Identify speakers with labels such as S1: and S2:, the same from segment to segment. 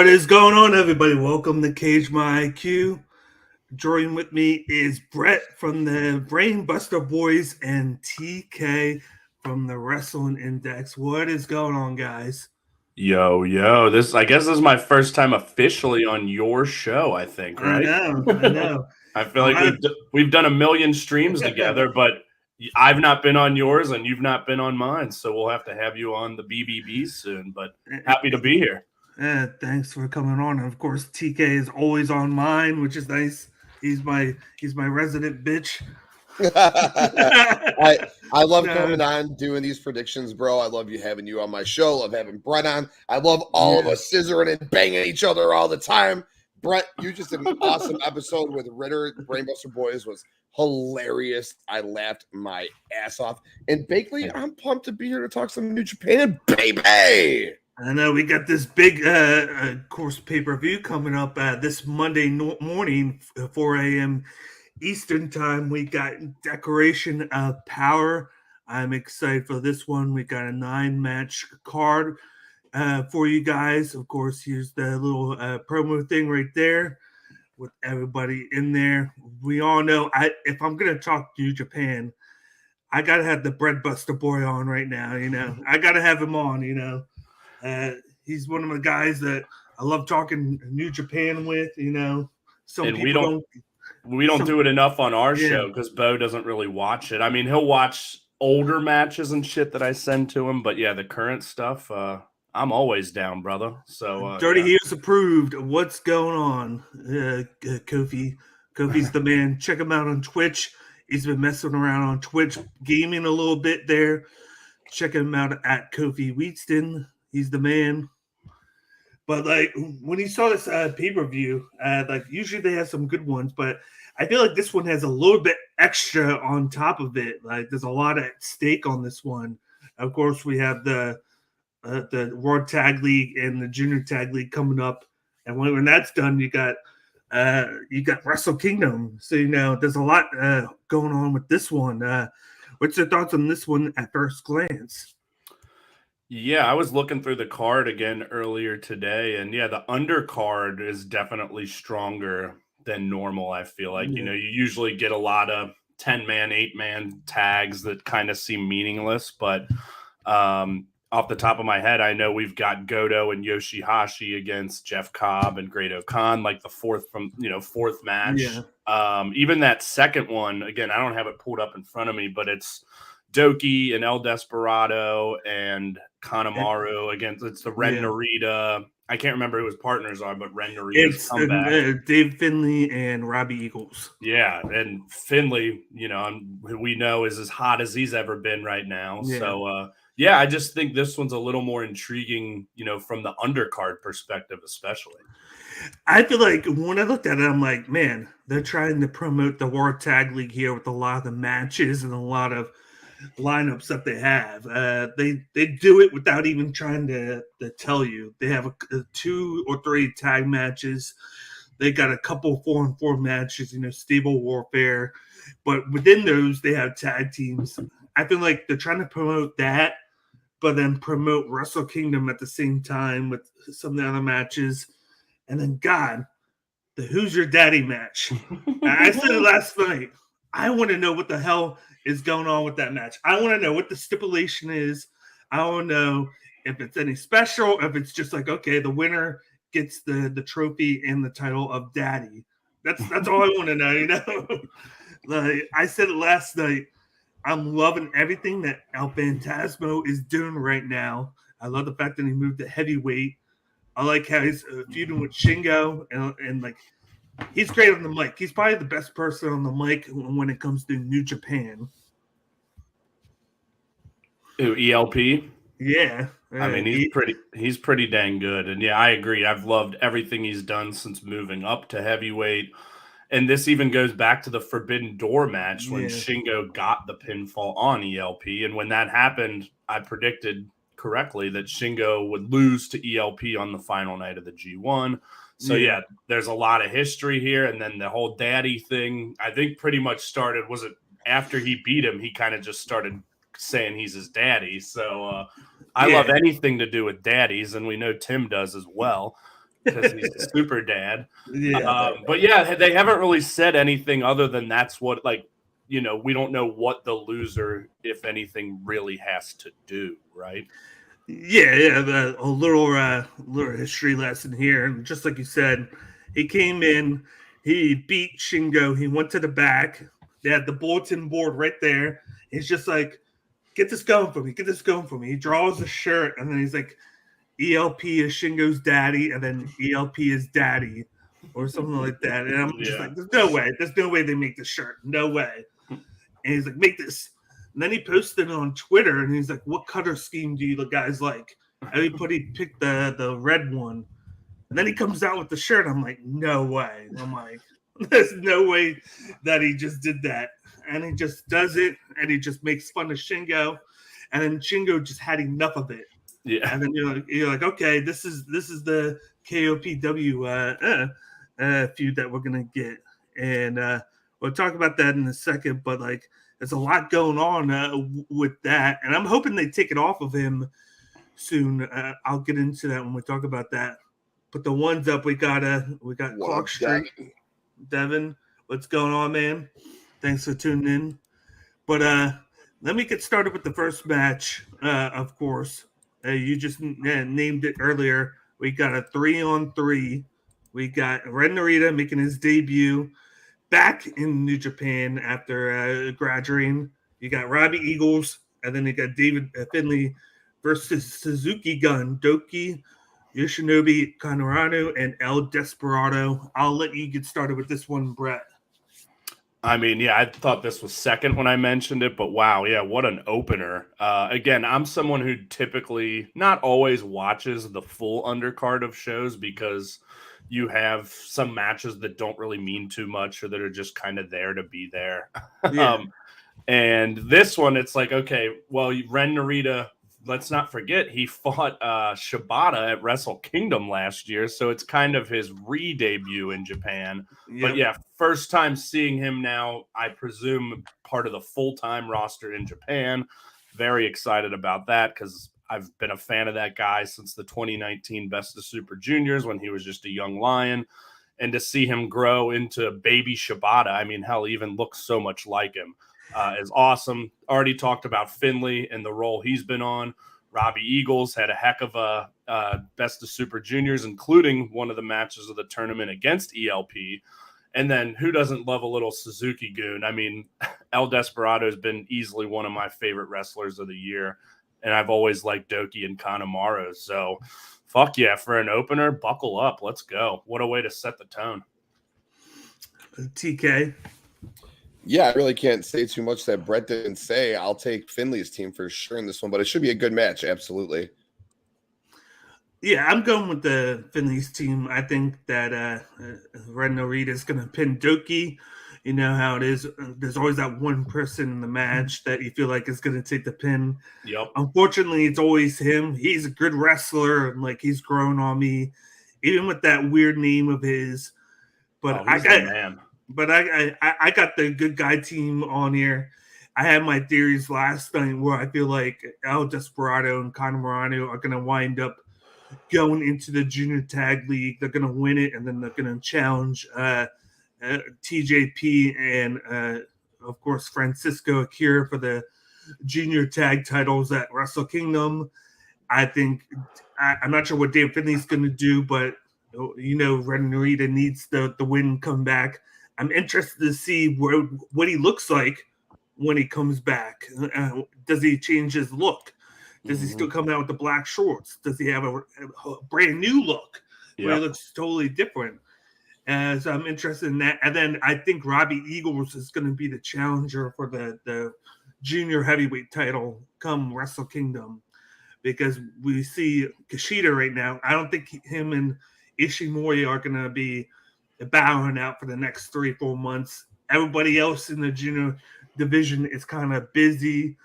S1: What is going on, everybody? Welcome to Cage My IQ. Joining with me is Brett from the Brainbuster Boys and TK from the Wrestling Index. What is going on, guys?
S2: Yo, I guess this is my first time officially on your show, I think,
S1: I
S2: right?
S1: know, I know.
S2: I feel like we've done a million streams together, but I've not been on yours and you've not been on mine, so we'll have to have you on the BBB soon, but happy to be here.
S1: Thanks for coming on. And of course, TK is always on mine, which is nice. He's my resident bitch.
S3: I love coming on doing these predictions, bro. I love having you on my show. Love having Brett on. I love all of us scissoring and banging each other all the time. Brett, you just did an awesome episode with Ritter. Brainbuster Boys was hilarious. I laughed my ass off. And Bakley, I'm pumped to be here to talk some New Japan, baby.
S1: I know we got this big, course pay-per-view coming up this Monday morning, 4 a.m. Eastern time. We got Declaration of Power. I'm excited for this one. We got a 9-match card for you guys. Of course, here's the little promo thing right there with everybody in there. We all know if I'm going to talk New Japan, I got to have the Breadbuster boy on right now. I got to have him on, he's one of the guys that I love talking New Japan with,
S2: Some and people we don't do it enough on our show because Bo doesn't really watch it. I mean, he'll watch older matches and shit that I send to him, but yeah, the current stuff, I'm always down, brother. So
S1: Dirty Heels approved. What's going on? Kofi. Kofi's the man. Check him out on Twitch. He's been messing around on Twitch, gaming a little bit there. Check him out at Kofi Wheatston. He's the man. But when you saw this pay-per-view, usually they have some good ones, but I feel like this one has a little bit extra on top of it. Like there's a lot at stake on this one. Of course, we have the World Tag League and the Junior Tag League coming up, and when that's done, you got Wrestle Kingdom. So there's a lot going on with this one. What's your thoughts on this one at first glance?
S2: Yeah, I was looking through the card again earlier today, and yeah, the undercard is definitely stronger than normal, I feel like. You usually get a lot of 10-man, 8-man tags that kind of seem meaningless, but off the top of my head, I know we've got Goto and Yoshihashi against Jeff Cobb and Great O'Khan, like the fourth match. Yeah. Even that second one, again, I don't have it pulled up in front of me, but it's Doki and El Desperado and Kanemaru against it's the Ren Narita. I can't remember who his partners are, but Ren Narita's comeback.
S1: Dave Finley and Robbie Eagles.
S2: Yeah, and Finley, we know is as hot as he's ever been right now. Yeah. So, I just think this one's a little more intriguing, from the undercard perspective, especially.
S1: I feel like when I looked at it, I'm like, man, they're trying to promote the World Tag League here with a lot of the matches and a lot of lineups that they have. They do it without even trying to tell you. They have 2 or 3 tag matches. They got a couple 4-on-4 matches, stable warfare. But within those, they have tag teams. I feel like they're trying to promote that, but then promote Wrestle Kingdom at the same time with some of the other matches. And then, God, the Who's Your Daddy match. I said it last night. I want to know what the hell is going on with that match. I want to know what the stipulation is. I want to know if it's any special, if it's just like, okay, the winner gets the trophy and the title of daddy. That's all I want to know, Like I said it last night. I'm loving everything that El Phantasmo is doing right now. I love the fact that he moved to heavyweight. I like how he's feuding with Shingo and like he's great on the mic. He's probably the best person on the mic when it comes to New Japan.
S2: Ooh, ELP?
S1: Yeah.
S2: I mean, he's pretty dang good. And yeah, I agree. I've loved everything he's done since moving up to heavyweight. And this even goes back to the Forbidden Door match when Shingo got the pinfall on ELP. And when that happened, I predicted correctly that Shingo would lose to ELP on the final night of the G1. So, yeah, there's a lot of history here. And then the whole daddy thing, I think pretty much started, was it after he beat him, he kind of just started saying he's his daddy. So I love anything to do with daddies, and we know Tim does as well. because he's a super dad.
S1: Yeah.
S2: But yeah, they haven't really said anything other than that's what, like, we don't know what the loser, if anything, really has to do, right?
S1: Yeah. A little history lesson here. And just like you said, he came in, he beat Shingo, he went to the back. They had the bulletin board right there. He's just like, get this going for me, get this going for me. He draws a shirt, and then he's like, ELP is Shingo's daddy, and then ELP is daddy, or something like that. And I'm just like, there's no way they make this shirt. No way. And he's like, make this. And then he posted it on Twitter, and he's like, what color scheme do you guys like? Everybody picked the red one. And then he comes out with the shirt. I'm like, no way. I'm like, there's no way that he just did that. And he just does it, and he just makes fun of Shingo. And then Shingo just had enough of it.
S2: Yeah.
S1: And then you're like, okay, this is the KOPW feud that we're gonna get, and we'll talk about that in a second. But like, there's a lot going on with that, and I'm hoping they take it off of him soon. I'll get into that when we talk about that. But the ones up, we got Clock Street. Devin, what's going on, man? Thanks for tuning in. But let me get started with the first match, of course. You just named it earlier. We got a 3-on-3. We got Ren Narita making his debut back in New Japan after graduating. You got Robbie Eagles, and then you got David Finlay versus Suzuki Gun, Doki, Yoshinobu Kanemaru, and El Desperado. I'll let you get started with this one, Brett.
S2: I mean, yeah, I thought this was second when I mentioned it, but wow, yeah, what an opener. Again, I'm someone who typically not always watches the full undercard of shows because you have some matches that don't really mean too much or that are just kind of there to be there.
S1: Yeah.
S2: And this one, it's like, okay, well, Ren Narita, let's not forget, he fought Shibata at Wrestle Kingdom last year, so it's kind of his re-debut in Japan.
S1: Yep.
S2: But yeah, first time seeing him now, I presume part of the full-time roster in Japan. Very excited about that because I've been a fan of that guy since the 2019 Best of Super Juniors when he was just a young lion. And to see him grow into baby Shibata, I mean, hell, he even looks so much like him. Is awesome. Already talked about Finlay and the role he's been on. Robbie Eagles had a heck of a Best of Super Juniors, including one of the matches of the tournament against ELP. And then who doesn't love a little Suzuki Goon? I mean, El Desperado has been easily one of my favorite wrestlers of the year. And I've always liked Doki and Kanemaru. So fuck yeah, for an opener, buckle up. Let's go. What a way to set the tone.
S1: TK.
S3: Yeah, I really can't say too much that Brett didn't say. I'll take Finley's team for sure in this one, but it should be a good match. Absolutely.
S1: Yeah, I'm going with the Finley's team. I think that Ren Narita is going to pin Doki. You know how it is. There's always that one person in the match that you feel like is going to take the pin.
S2: Yep.
S1: Unfortunately, it's always him. He's a good wrestler, and like he's grown on me, even with that weird name of his. But I got the good guy team on here. I had my theories last night where I feel like El Desperado and Kanemaru are going to wind up going into the Junior Tag League. They're going to win it, and then they're going to challenge TJP and, of course, Francisco Akira for the Junior Tag titles at Wrestle Kingdom. I think I'm not sure what Dave Finley's going to do, but you know, Ren Narita needs the win come back. I'm interested to see what he looks like when he comes back. Does he change his look? Does he still come out with the black shorts? Does he have a brand new look where he looks totally different? So I'm interested in that. And then I think Robbie Eagles is going to be the challenger for the junior heavyweight title come Wrestle Kingdom, because we see Kushida right now. I don't think him and Ishimori are going to be battling out for the next 3-4 months. Everybody else in the junior division is kind of busy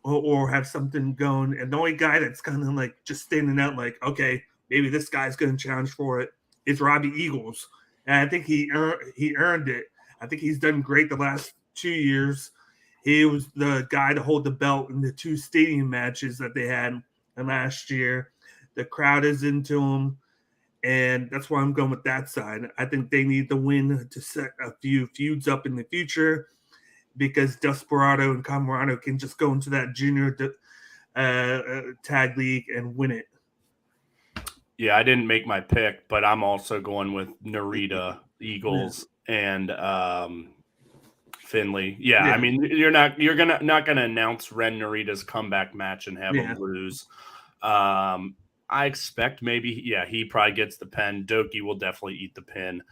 S1: or have something going. And the only guy that's kind of like just standing out like, okay, maybe this guy's going to challenge for it is Robbie Eagles. And I think he earned it. I think he's done great the last 2 years. He was the guy to hold the belt in the 2 stadium matches that they had last year. The crowd is into him. And that's why I'm going with that side. I think they need the win to set a few feuds up in the future, because Desperado and Camarado can just go into that junior tag league and win it.
S2: Yeah, I didn't make my pick, but I'm also going with Narita, Eagles, and Finley. Yeah, I mean, you're not gonna announce Ren Narita's comeback match and have him lose. I expect maybe, he probably gets the pin. Doki will definitely eat the pin.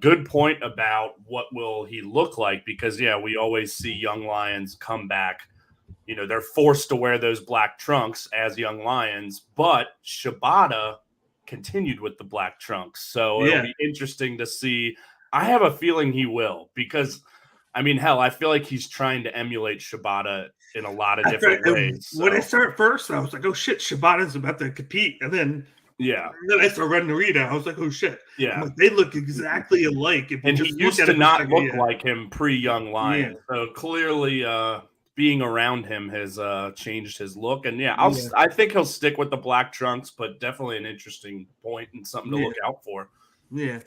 S2: Good point about what will he look like, because we always see young lions come back. They're forced to wear those black trunks as young lions, but Shibata continued with the black trunks. So it'll be interesting to see. I have a feeling he will, because I mean, hell, I feel like he's trying to emulate Shibata in a lot of different ways.
S1: When I started first, I was like, oh shit, Shibata's about to compete. And then I started running Narita. I was like, oh shit.
S2: Yeah.
S1: Like, they look exactly alike.
S2: And he used to not look like him pre-Young Lion. Yeah. So clearly being around him has changed his look. And I think he'll stick with the black trunks, but definitely an interesting point and something to look out for.
S1: Yeah.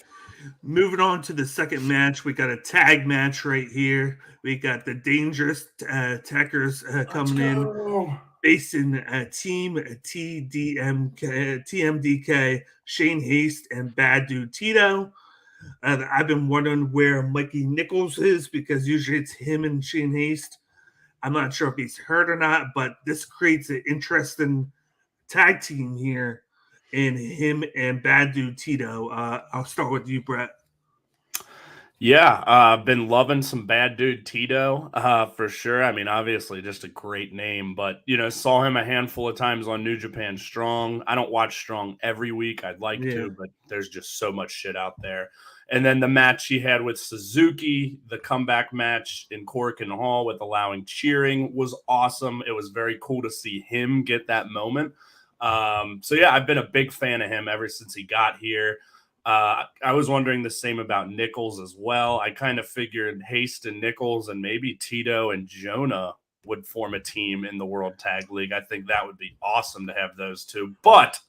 S1: Moving on to the second match, we got a tag match right here. We got the Dangerous Techers coming in, facing Team TMDK, Shane Haste, and Bad Dude Tito. I've been wondering where Mikey Nichols is, because usually it's him and Shane Haste. I'm not sure if he's hurt or not, but this creates an interesting tag team here in him and Bad Dude Tito. I'll start with you, Brett.
S2: Yeah, I've been loving some Bad Dude Tito for sure. I mean, obviously just a great name, but, saw him a handful of times on New Japan Strong. I don't watch Strong every week. I'd like to, but there's just so much shit out there. And then the match he had with Suzuki, the comeback match in Korakuen Hall with allowing cheering, was awesome. It was very cool to see him get that moment. I've been a big fan of him ever since he got here. I was wondering the same about Nichols as well. I kind of figured Haste and Nichols and maybe Tito and Jonah would form a team in the World Tag League. I think that would be awesome to have those two. But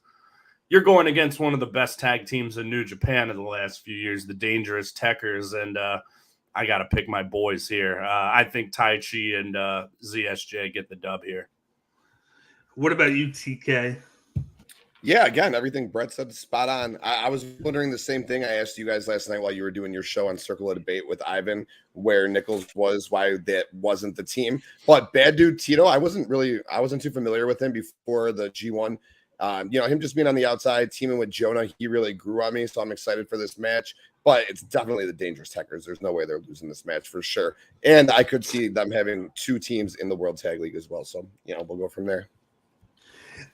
S2: you're going against one of the best tag teams in New Japan in the last few years, the Dangerous Techers, and I got to pick my boys here. I think Taichi and ZSJ get the dub here.
S1: What about you, TK?
S3: Yeah, again, everything Brett said is spot on. I was wondering the same thing. I asked you guys last night while you were doing your show on Circle of Debate with Ivan, where Nichols was, why that wasn't the team. But Bad Dude Tito, I wasn't too familiar with him before the G1. Him just being on the outside, teaming with Jonah, he really grew on me. So I'm excited for this match. But it's definitely the Dangerous Techers. There's no way they're losing this match for sure. And I could see them having two teams in the World Tag League as well. So, we'll go from there.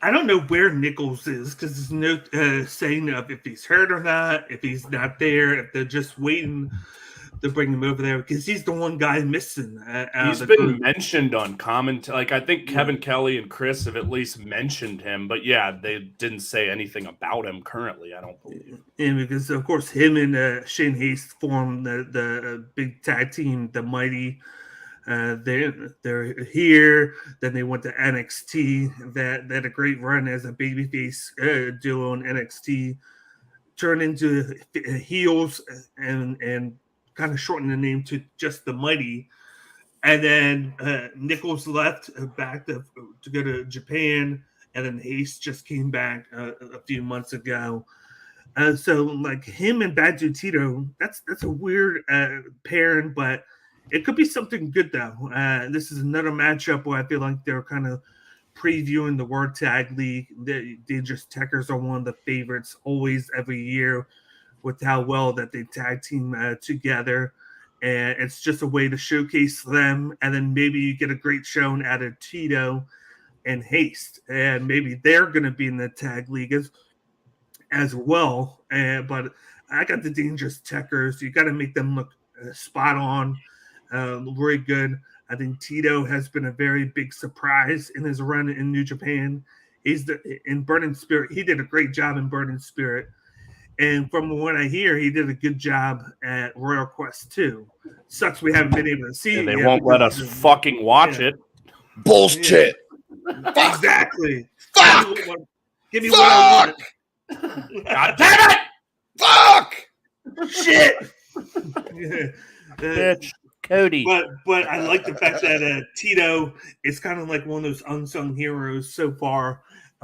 S1: I don't know where Nichols is, because there's no saying of if he's hurt or not, if he's not there, if they're just waiting to bring him over there, because he's the one guy missing.
S2: He's been mentioned on commentary. Like, I think Kevin Kelly and Chris have at least mentioned him, but they didn't say anything about him currently, I don't believe.
S1: And because, of course, him and Shane Haste formed the big tag team, the Mighty. They're here. Then they went to NXT. That had a great run as a babyface duo in NXT. Turned into heels and kind of shortened the name to just the Mighty. And then Nichols left back to go to Japan, and then Haste just came back a few months ago. So like him and Bad Dude Tito, that's a weird pairing, but it could be something good, though. This is another matchup where I feel like they're kind of previewing the World Tag League. The Dangerous Techers are one of the favorites always every year with how well that they tag team together. And it's just a way to showcase them. And then maybe you get a great showing out of Tito and Haste. And maybe they're going to be in the tag league as well. But I got the Dangerous Techers. You got to make them look spot on. Very good. I think Tito has been a very big surprise in his run in New Japan. He's in Burning Spirit. He did a great job in Burning Spirit. And from what I hear, he did a good job at Royal Quest 2. Sucks we haven't been able to see it.
S2: They won't let us fucking watch it.
S3: Bullshit.
S1: Exactly.
S3: Fuck.
S1: Give me what I want.
S2: God damn it!
S3: Fuck!
S1: Shit.
S2: Bitch. Cody.
S1: But I like the fact that Tito is kind of like one of those unsung heroes so far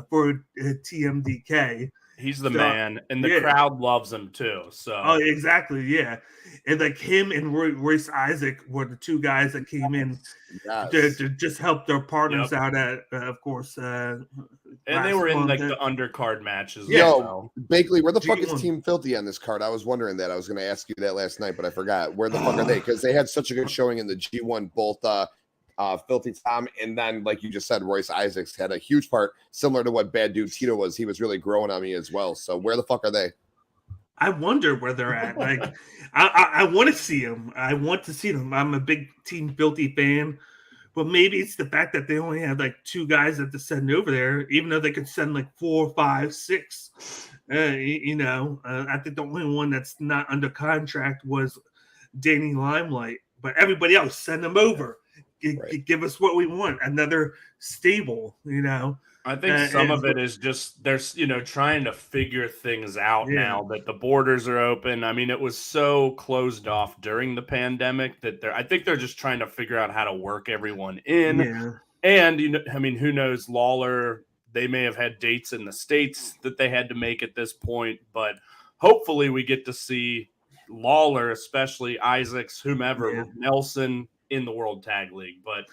S1: for TMDK.
S2: He's the man, and the
S1: yeah.
S2: crowd loves him too. So,
S1: oh, exactly, yeah. And like him and Royce Isaac were the two guys that came in to just help their partners out at, of course.
S2: And they were in like the undercard matches.
S3: Yo, Bakley, where the fuck is Team Filthy on this card? I was wondering that. I was going to ask you that last night, but I forgot. Where the fuck are they? Because they had such a good showing in the G1, both Filthy Tom and then, like you just said, Royce Isaacs had a huge part, similar to what Bad Dude Tito was. He was really growing on me as well. So where the fuck are they?
S1: I wonder where they're at. Like, I want to see them. I want to see them. I'm a big Team Filthy fan, but maybe it's the fact that they only had like 2 guys that to send over there, even though they could send like 4, 5, 6. I think the only one that's not under contract was Danny Limelight, but everybody else send them over. Give us what we want. Another stable,
S2: I think some of it is just they're trying to figure things out now that the borders are open. I mean, it was so closed off during the pandemic that I think they're just trying to figure out how to work everyone in.
S1: Yeah.
S2: And I mean, who knows? Lawler, they may have had dates in the States that they had to make at this point, but hopefully we get to see Lawler, especially Isaacs, whomever, Nelson in the World Tag League. But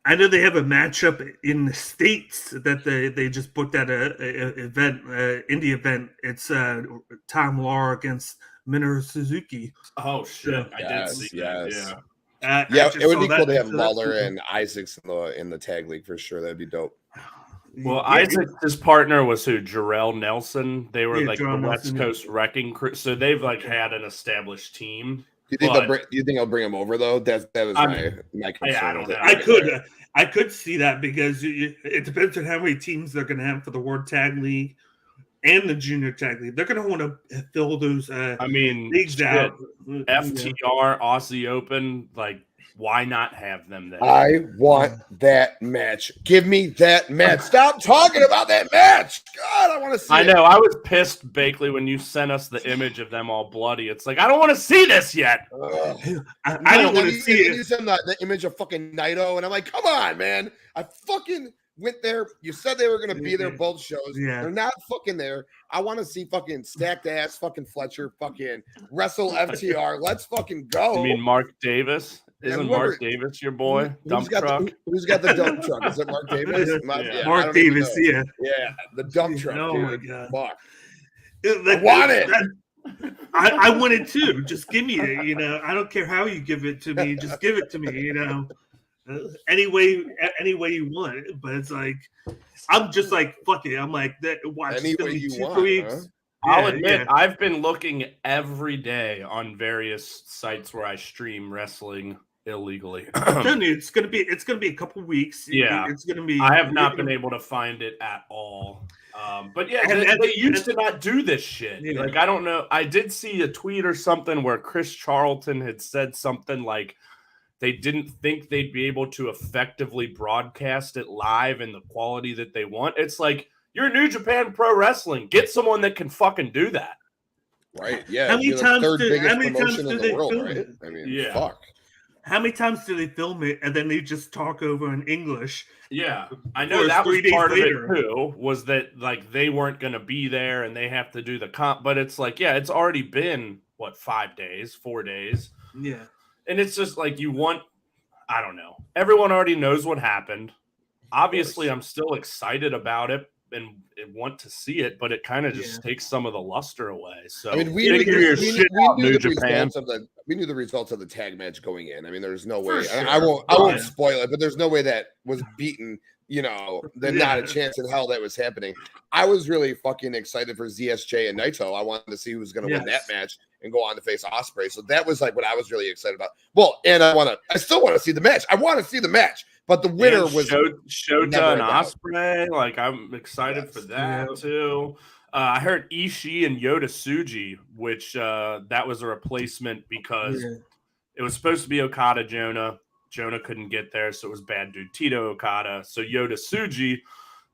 S1: I know they have a matchup in the States that they just booked at a event, indie event. It's Tom Lawler against Minoru Suzuki.
S2: Oh shit! I did see that.
S3: Yeah, it would be cool to have Lawler and Isaacs in the tag league for sure. That'd be dope.
S2: Well, Isaac's partner was who? Jarrell Nelson. They were like the West Coast Wrecking Crew, so they've like had an established team.
S3: Do you think I'll bring him over though? That was my concern.
S1: I could see that because it depends on how many teams they're going to have for the World Tag League and the Junior Tag League. They're going to want to fill those. Leagues out.
S2: FTR, Aussie Open, like why not have them there?
S3: I want that match. Give me that match. Stop talking about that match. God, I want to see it.
S2: I know. I was pissed, Bakley, when you sent us the image of them all bloody. It's like, I don't want to see this yet.
S1: I don't want to see it.
S3: You sent the image of fucking Naito, and I'm like, come on, man. I fucking went there. You said they were going to be there both shows.
S1: Yeah.
S3: They're not fucking there. I want to see fucking stacked ass fucking Fletcher fucking wrestle FTR. Let's fucking go.
S2: You mean Mark Davis? Isn't Mark Davis your boy? Dump truck?
S3: Who's got the dump truck? Is it Mark Davis?
S1: Mark Davis,
S3: yeah, the dump truck.
S1: Oh
S3: dude.
S1: my god!
S3: Fuck.
S1: I
S3: want it.
S1: I want it too. Just give me it. I don't care how you give it to me. Just give it to me. Any way you want it. But it's like I'm just like fuck it. I'm like that. Watch
S3: any way you want.
S1: 2 weeks.
S3: Huh?
S2: I'll admit, I've been looking every day on various sites where I stream wrestling illegally.
S1: It's gonna be a couple weeks.
S2: Yeah,
S1: it's gonna be.
S2: I have not been able to find it at all. But yeah, they used to not do this shit.
S1: Yeah.
S2: Like I don't know. I did see a tweet or something where Chris Charlton had said something like they didn't think they'd be able to effectively broadcast it live in the quality that they want. It's like, you're New Japan Pro Wrestling. Get someone that can fucking do that.
S3: Right. Yeah.
S1: How many times
S3: third
S1: do
S3: biggest
S1: they
S3: promotion in the world,
S1: film
S3: right?
S1: it?
S3: I mean, fuck.
S1: How many times do they film it and then they just talk over in English?
S2: Yeah, I know that was part of it too. Was that like they weren't going to be there and they have to do the comp? But it's like, yeah, it's already been 5 days, 4 days.
S1: Yeah,
S2: and it's just like I don't know. Everyone already knows what happened. Obviously, I'm still excited about it and want to see it, but it kind of just takes some of the luster away. So
S3: I mean, we knew the results of the tag match going in. I mean, there's no way.
S1: Sure.
S3: I won't spoil it, but there's no way that was beaten. There's not a chance in hell that was happening. I was really fucking excited for ZSJ and Naito. I wanted to see who was going to win that match and go on to face Ospreay. So that was like what I was really excited about. Well, and I still want to see the match. I want to see the match, but the winner was
S2: Shota and Ospreay. Like I'm excited for that too. I heard Ishii and Yota Tsuji, which that was a replacement because it was supposed to be Okada Jonah. Jonah couldn't get there, so it was Bad Dude Tito Okada. So Yota Tsuji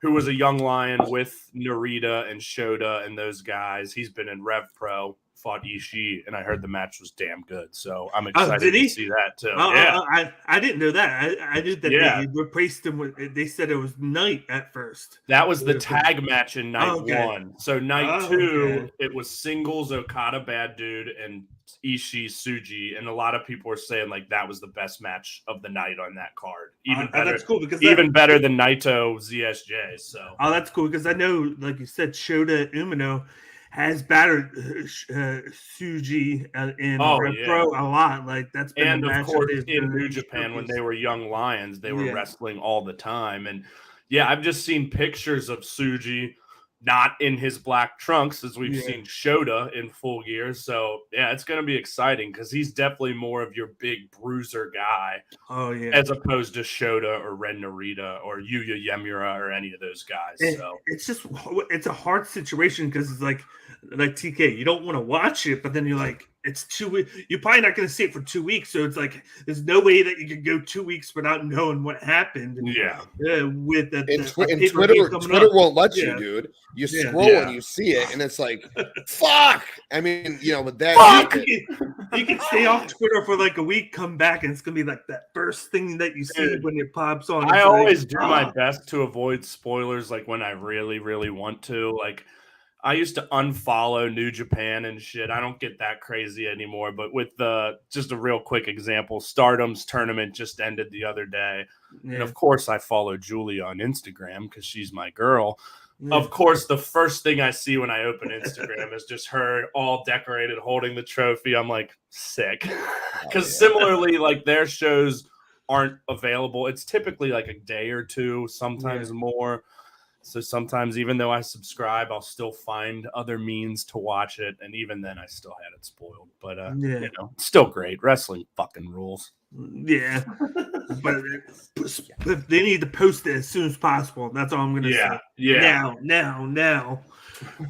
S2: who was a young lion with Narita and Shota and those guys. He's been in Rev Pro, fought Ishii, and I heard the match was damn good. So I'm excited to see that too.
S1: I didn't know that. I knew that they replaced him with. They said it was Night at first.
S2: That was the tag match in night 1. So night 2, it was singles Okada Bad Dude and Ishii Tsuji, and a lot of people were saying like that was the best match of the night on that card. Even better,
S1: that's cool because
S2: better than Naito ZSJ. So
S1: that's cool because I know, like you said, Shota Umino has battered Tsuji in Pro a lot. Like that's been
S2: and
S1: a match
S2: of course in New Japan when they were young lions, they were wrestling all the time. And I've just seen pictures of Tsuji not in his black trunks as we've seen Shota in full gear. So it's going to be exciting because he's definitely more of your big bruiser guy. As opposed to Shota or Ren Narita or Yuya Uemura or any of those guys. So
S1: it's a hard situation because it's like TK, you don't want to watch it, but then you're like, it's 2 weeks. You're probably not going to see it for 2 weeks. So it's like, there's no way that you can go 2 weeks without knowing what happened. With
S3: Twitter won't let you, dude. You scroll and you see it, and it's like, fuck. I mean, with that.
S1: Fuck! You can stay off Twitter for like a week, come back, and it's going to be like that first thing that you see when it pops on.
S2: I always do my best to avoid spoilers, like when I really, really want to. Like, I used to unfollow New Japan and shit. I don't get that crazy anymore. But with just a real quick example, Stardom's tournament just ended the other day. Yeah. And of course, I follow Julie on Instagram because she's my girl. Yeah. Of course, the first thing I see when I open Instagram is just her all decorated holding the trophy. I'm like, sick. Because similarly, like their shows aren't available. It's typically like a day or two, sometimes more. So sometimes, even though I subscribe, I'll still find other means to watch it. And even then, I still had it spoiled. But, it's still great. Wrestling fucking rules.
S1: Yeah. but they need to post it as soon as possible. That's all I'm going to say. Yeah. Now.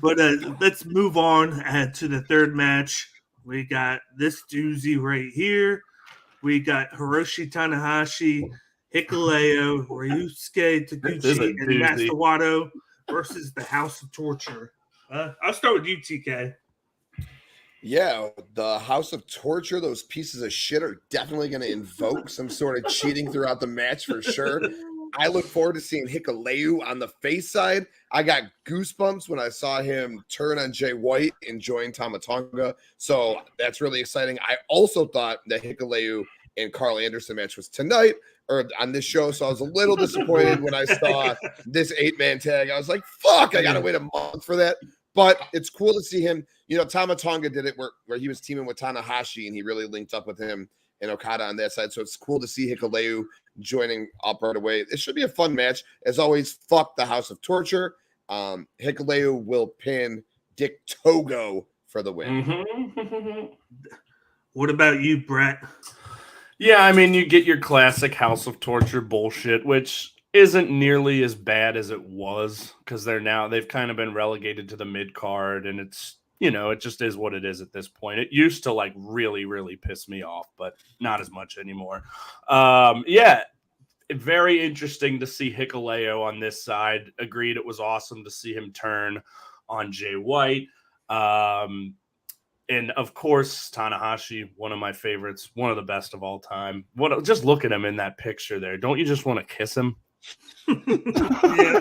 S1: But let's move on to the third match. We got this doozy right here. We got Hiroshi Tanahashi, Hikuleo, Ryusuke Taguchi, and Master Wato versus the House of Torture. I'll start with you, TK.
S3: Yeah, the House of Torture, those pieces of shit are definitely going to invoke some sort of cheating throughout the match for sure. I look forward to seeing Hikuleo on the face side. I got goosebumps when I saw him turn on Jay White and join Tama Tonga. So that's really exciting. I also thought that Hikuleo and Carl Anderson match was tonight or on this show. So I was a little disappointed when I saw this 8-man tag. I was like, fuck, I got to wait a month for that. But it's cool to see him. Tama Tonga did it where he was teaming with Tanahashi and he really linked up with him and Okada on that side. So it's cool to see Hikuleo joining up right away. It should be a fun match. As always, fuck the House of Torture. Hikuleo will pin Dick Togo for the win.
S2: Mm-hmm.
S1: What about you, Brett?
S2: Yeah, I mean, you get your classic House of Torture bullshit, which isn't nearly as bad as it was because they've kind of been relegated to the mid card, and it's it just is what it is at this point. It used to like really, really piss me off, but not as much anymore. Very interesting to see Hikuleo on this side. Agreed, it was awesome to see him turn on Jay White. And of course, Tanahashi, one of my favorites, one of the best of all time. Just look at him in that picture there. Don't you just want to kiss him?
S1: Yeah.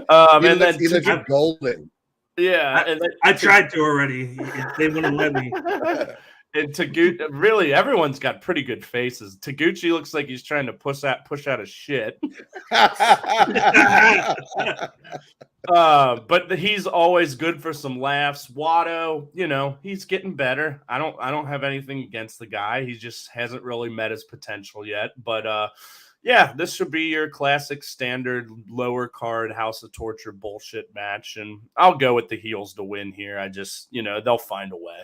S3: And then he's like golden.
S2: Yeah,
S1: I tried to already. They wouldn't let me.
S2: And Taguchi, really, everyone's got pretty good faces. Taguchi looks like he's trying to push out his shit. But he's always good for some laughs. Wato, he's getting better. I don't have anything against the guy. He just hasn't really met his potential yet. But this should be your classic standard lower card House of Torture bullshit match. And I'll go with the heels to win here. I just, they'll find a way.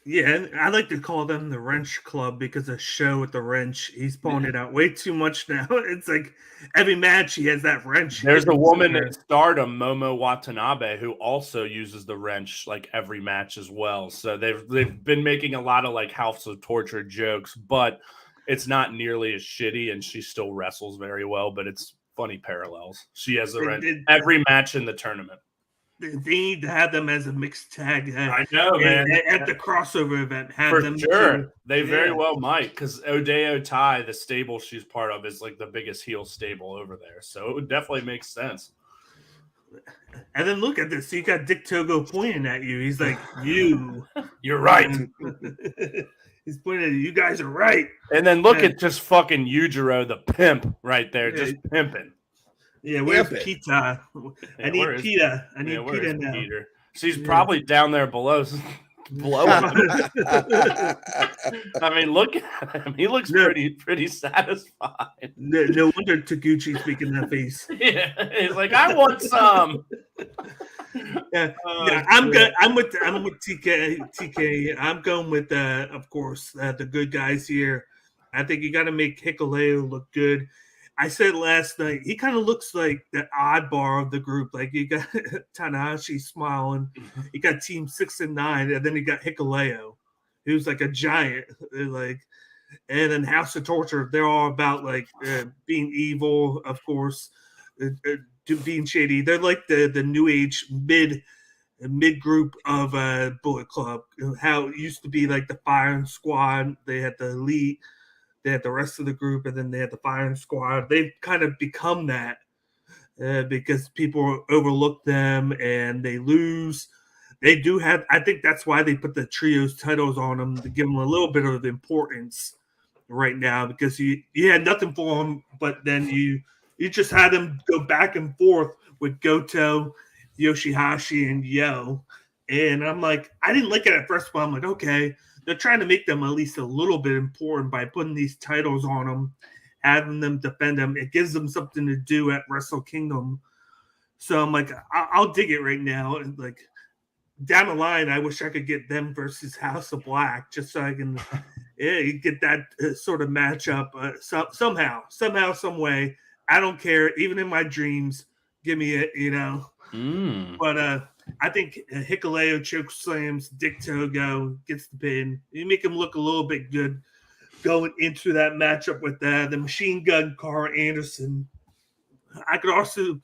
S1: Yeah, I like to call them the Wrench Club because a show with the wrench, he's pulling it out way too much now. It's like every match he has that wrench.
S2: There's a woman in Stardom, Momo Watanabe, who also uses the wrench like every match as well. So they've been making a lot of like House of Torture jokes, but it's not nearly as shitty, and she still wrestles very well. But it's funny parallels. She has
S1: They-
S2: every match in the tournament.
S1: They need to have them as a mixed tag.
S2: I know, man.
S1: At the crossover event, have
S2: For
S1: them
S2: sure.
S1: too.
S2: They very well might, because Odeo Tai, the stable she's part of, is like the biggest heel stable over there. So it would definitely make sense.
S1: And then look at this. You got Dick Togo pointing at you. He's like,
S2: You're right.
S1: He's pointing at you. You guys are right.
S2: And then look at just fucking Yujiro, the pimp, right there, just pimping.
S1: Yeah, where's Pita? I need Pita. I need Pita now.
S2: Peter? She's probably down there below. Below him. I mean, look at him. He looks pretty satisfied.
S1: No wonder Taguchi's making that face.
S2: Yeah, he's like, I want some.
S1: I'm with TK. I'm going with of course the good guys here. I think you got to make Hikuleo look good. I said last night he kind of looks like the oddbar of the group. Like you got Tanahashi smiling, you got Team 6 and 9, and then you got Hikuleo, who's like a giant. Like, and then House of Torture. They're all about like being evil, of course, being shady. They're like the new age mid group of Bullet Club. How it used to be like the Firing Squad. They had the Elite. They had the rest of the group, and then they had the Firing Squad. They've kind of become that because people overlook them and they lose. They do have. I think that's why they put the trios titles on them to give them a little bit of importance right now, because you had nothing for them, but then you just had them go back and forth with Goto, Yoshihashi, and Yo. And I'm like, I didn't like it at first, but I'm like, okay. They're trying to make them at least a little bit important by putting these titles on them, having them defend them. It gives them something to do at Wrestle Kingdom. So I'm like, I'll dig it right now. And like down the line, I wish I could get them versus House of Black just so I can get that sort of matchup somehow, some way. I don't care. Even in my dreams, give me it, But I think Hikuleo chokeslams Dick Togo, gets the pin. You make him look a little bit good going into that matchup with the Machine Gun Carl Anderson. I could also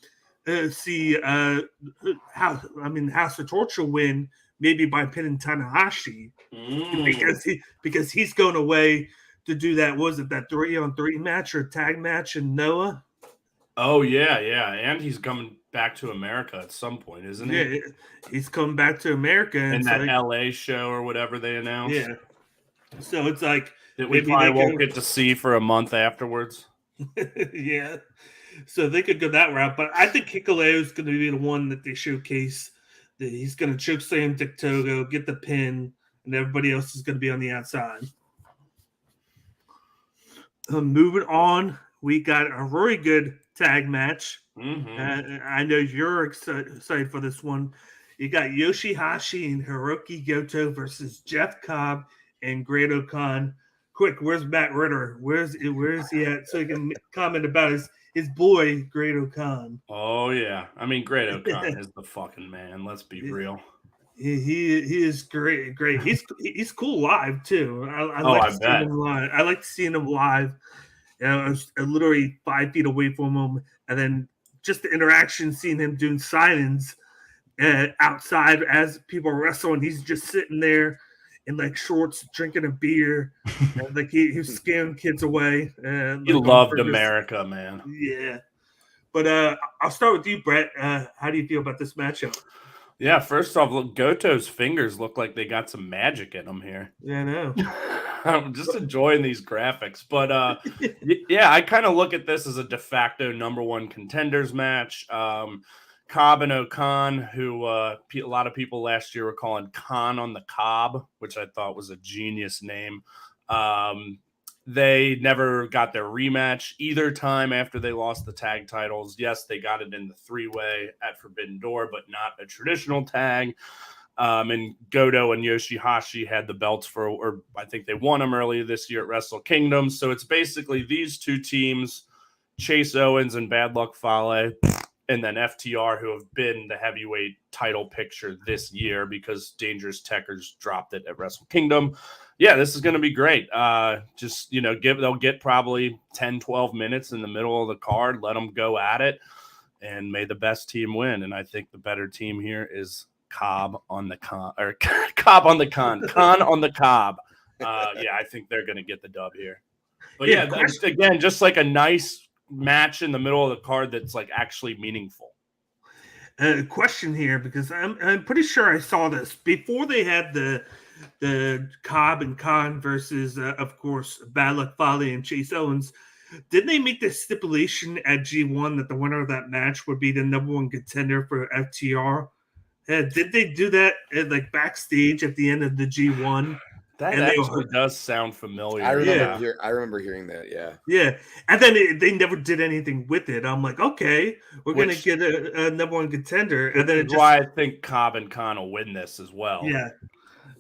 S1: see House of Torture win maybe by pinning Tanahashi because he's going away to do that. Was it that 3-on-3 match or tag match in Noah?
S2: Oh yeah, and he's coming back to America at some point, isn't he?
S1: Yeah, he's coming back to America
S2: in that LA show or whatever they announced.
S1: Yeah, so it's like
S2: that we probably won't get to see for a month afterwards.
S1: Yeah, so they could go that route, but I think Hikuleo is going to be the one that they showcase. That he's going to chokeslam Dick Togo, get the pin, and everybody else is going to be on the outside. Moving on, we got a really good tag match. I know you're excited for this one. You got Yoshihashi and Hiroki Goto versus Jeff Cobb and Great-O-Khan. Quick, where's Matt Ritter? Where's he at? So he can comment about his boy Great-O-Khan.
S2: Oh yeah, I mean Great-O-Khan is the fucking man. Let's be real.
S1: He is great. He's cool live too. I like seeing him live. I like seeing him live. I was literally 5 feet away from him, and then just the interaction, seeing him doing signings outside as people wrestle, and he's just sitting there in like shorts, drinking a beer, and like he was scaring kids away.
S2: He loved America, man.
S1: Yeah, but I'll start with you, Brett. How do you feel about this matchup?
S2: Yeah, first off, look, Goto's fingers look like they got some magic in them here.
S1: Yeah, I know.
S2: I'm just enjoying these graphics. But, yeah, I kind of look at this as a de facto #1 contenders match. Cobb and O'Khan, who a lot of people last year were calling Khan on the Cobb, which I thought was a genius name. They never got their rematch either time after they lost the tag titles. Yes, they got it in the 3-way at Forbidden Door, but not a traditional tag. And Goto and Yoshihashi had the belts or I think they won them earlier this year at Wrestle Kingdom. So it's basically these two teams, Chase Owens and Bad Luck Fale, and then FTR, who have been the heavyweight title picture this year because Dangerous Tekkers dropped it at Wrestle Kingdom. Yeah, this is going to be great. Just, they'll get probably 10, 12 minutes in the middle of the card, let them go at it, and may the best team win. And I think the better team here is Cobb on the Con, or Cobb on the Con on the Cobb. I think they're going to get the dub here. But again, just like a nice match in the middle of the card that's like actually meaningful.
S1: Question here, because I'm pretty sure I saw this before they had the Cobb and Khan versus, of course, Bad Luck Fale and Chase Owens. Didn't they make the stipulation at G1 that the winner of that match would be the number one contender for FTR? Did they do that like backstage at the end of the G1?
S2: That actually does sound familiar.
S3: I remember hearing that. Yeah.
S1: Yeah. And then they never did anything with it. I'm like, okay, we're going to get a number one contender. And then
S2: why I think Cobb and Khan will win this as well.
S1: Yeah.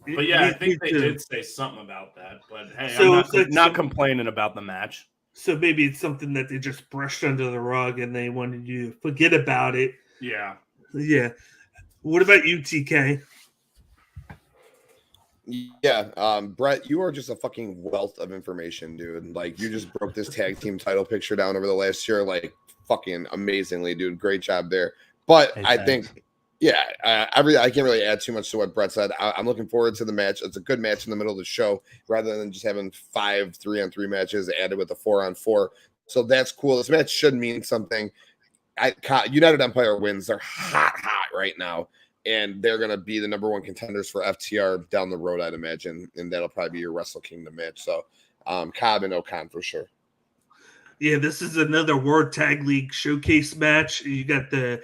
S2: But I think they did say something about that. But hey, I'm not complaining about the match.
S1: So maybe it's something that they just brushed under the rug and they wanted you to forget about it.
S2: Yeah.
S1: Yeah. What about you, TK?
S3: Yeah, Brett, you are just a fucking wealth of information, dude. Like, you just broke this tag team title picture down over the last year, like, fucking amazingly, dude. Great job there. But I think, I can't really add too much to what Brett said. I'm looking forward to the match. It's a good match in the middle of the show, rather than just having 5 3-on-3 matches added with a 4-on-4. So that's cool. This match should mean something. United Empire wins. They're hot right now. And they're going to be the number one contenders for FTR down the road, I'd imagine. And that'll probably be your Wrestle Kingdom match. So, Cobb and O'Khan for sure.
S1: Yeah, this is another World Tag League showcase match. You got the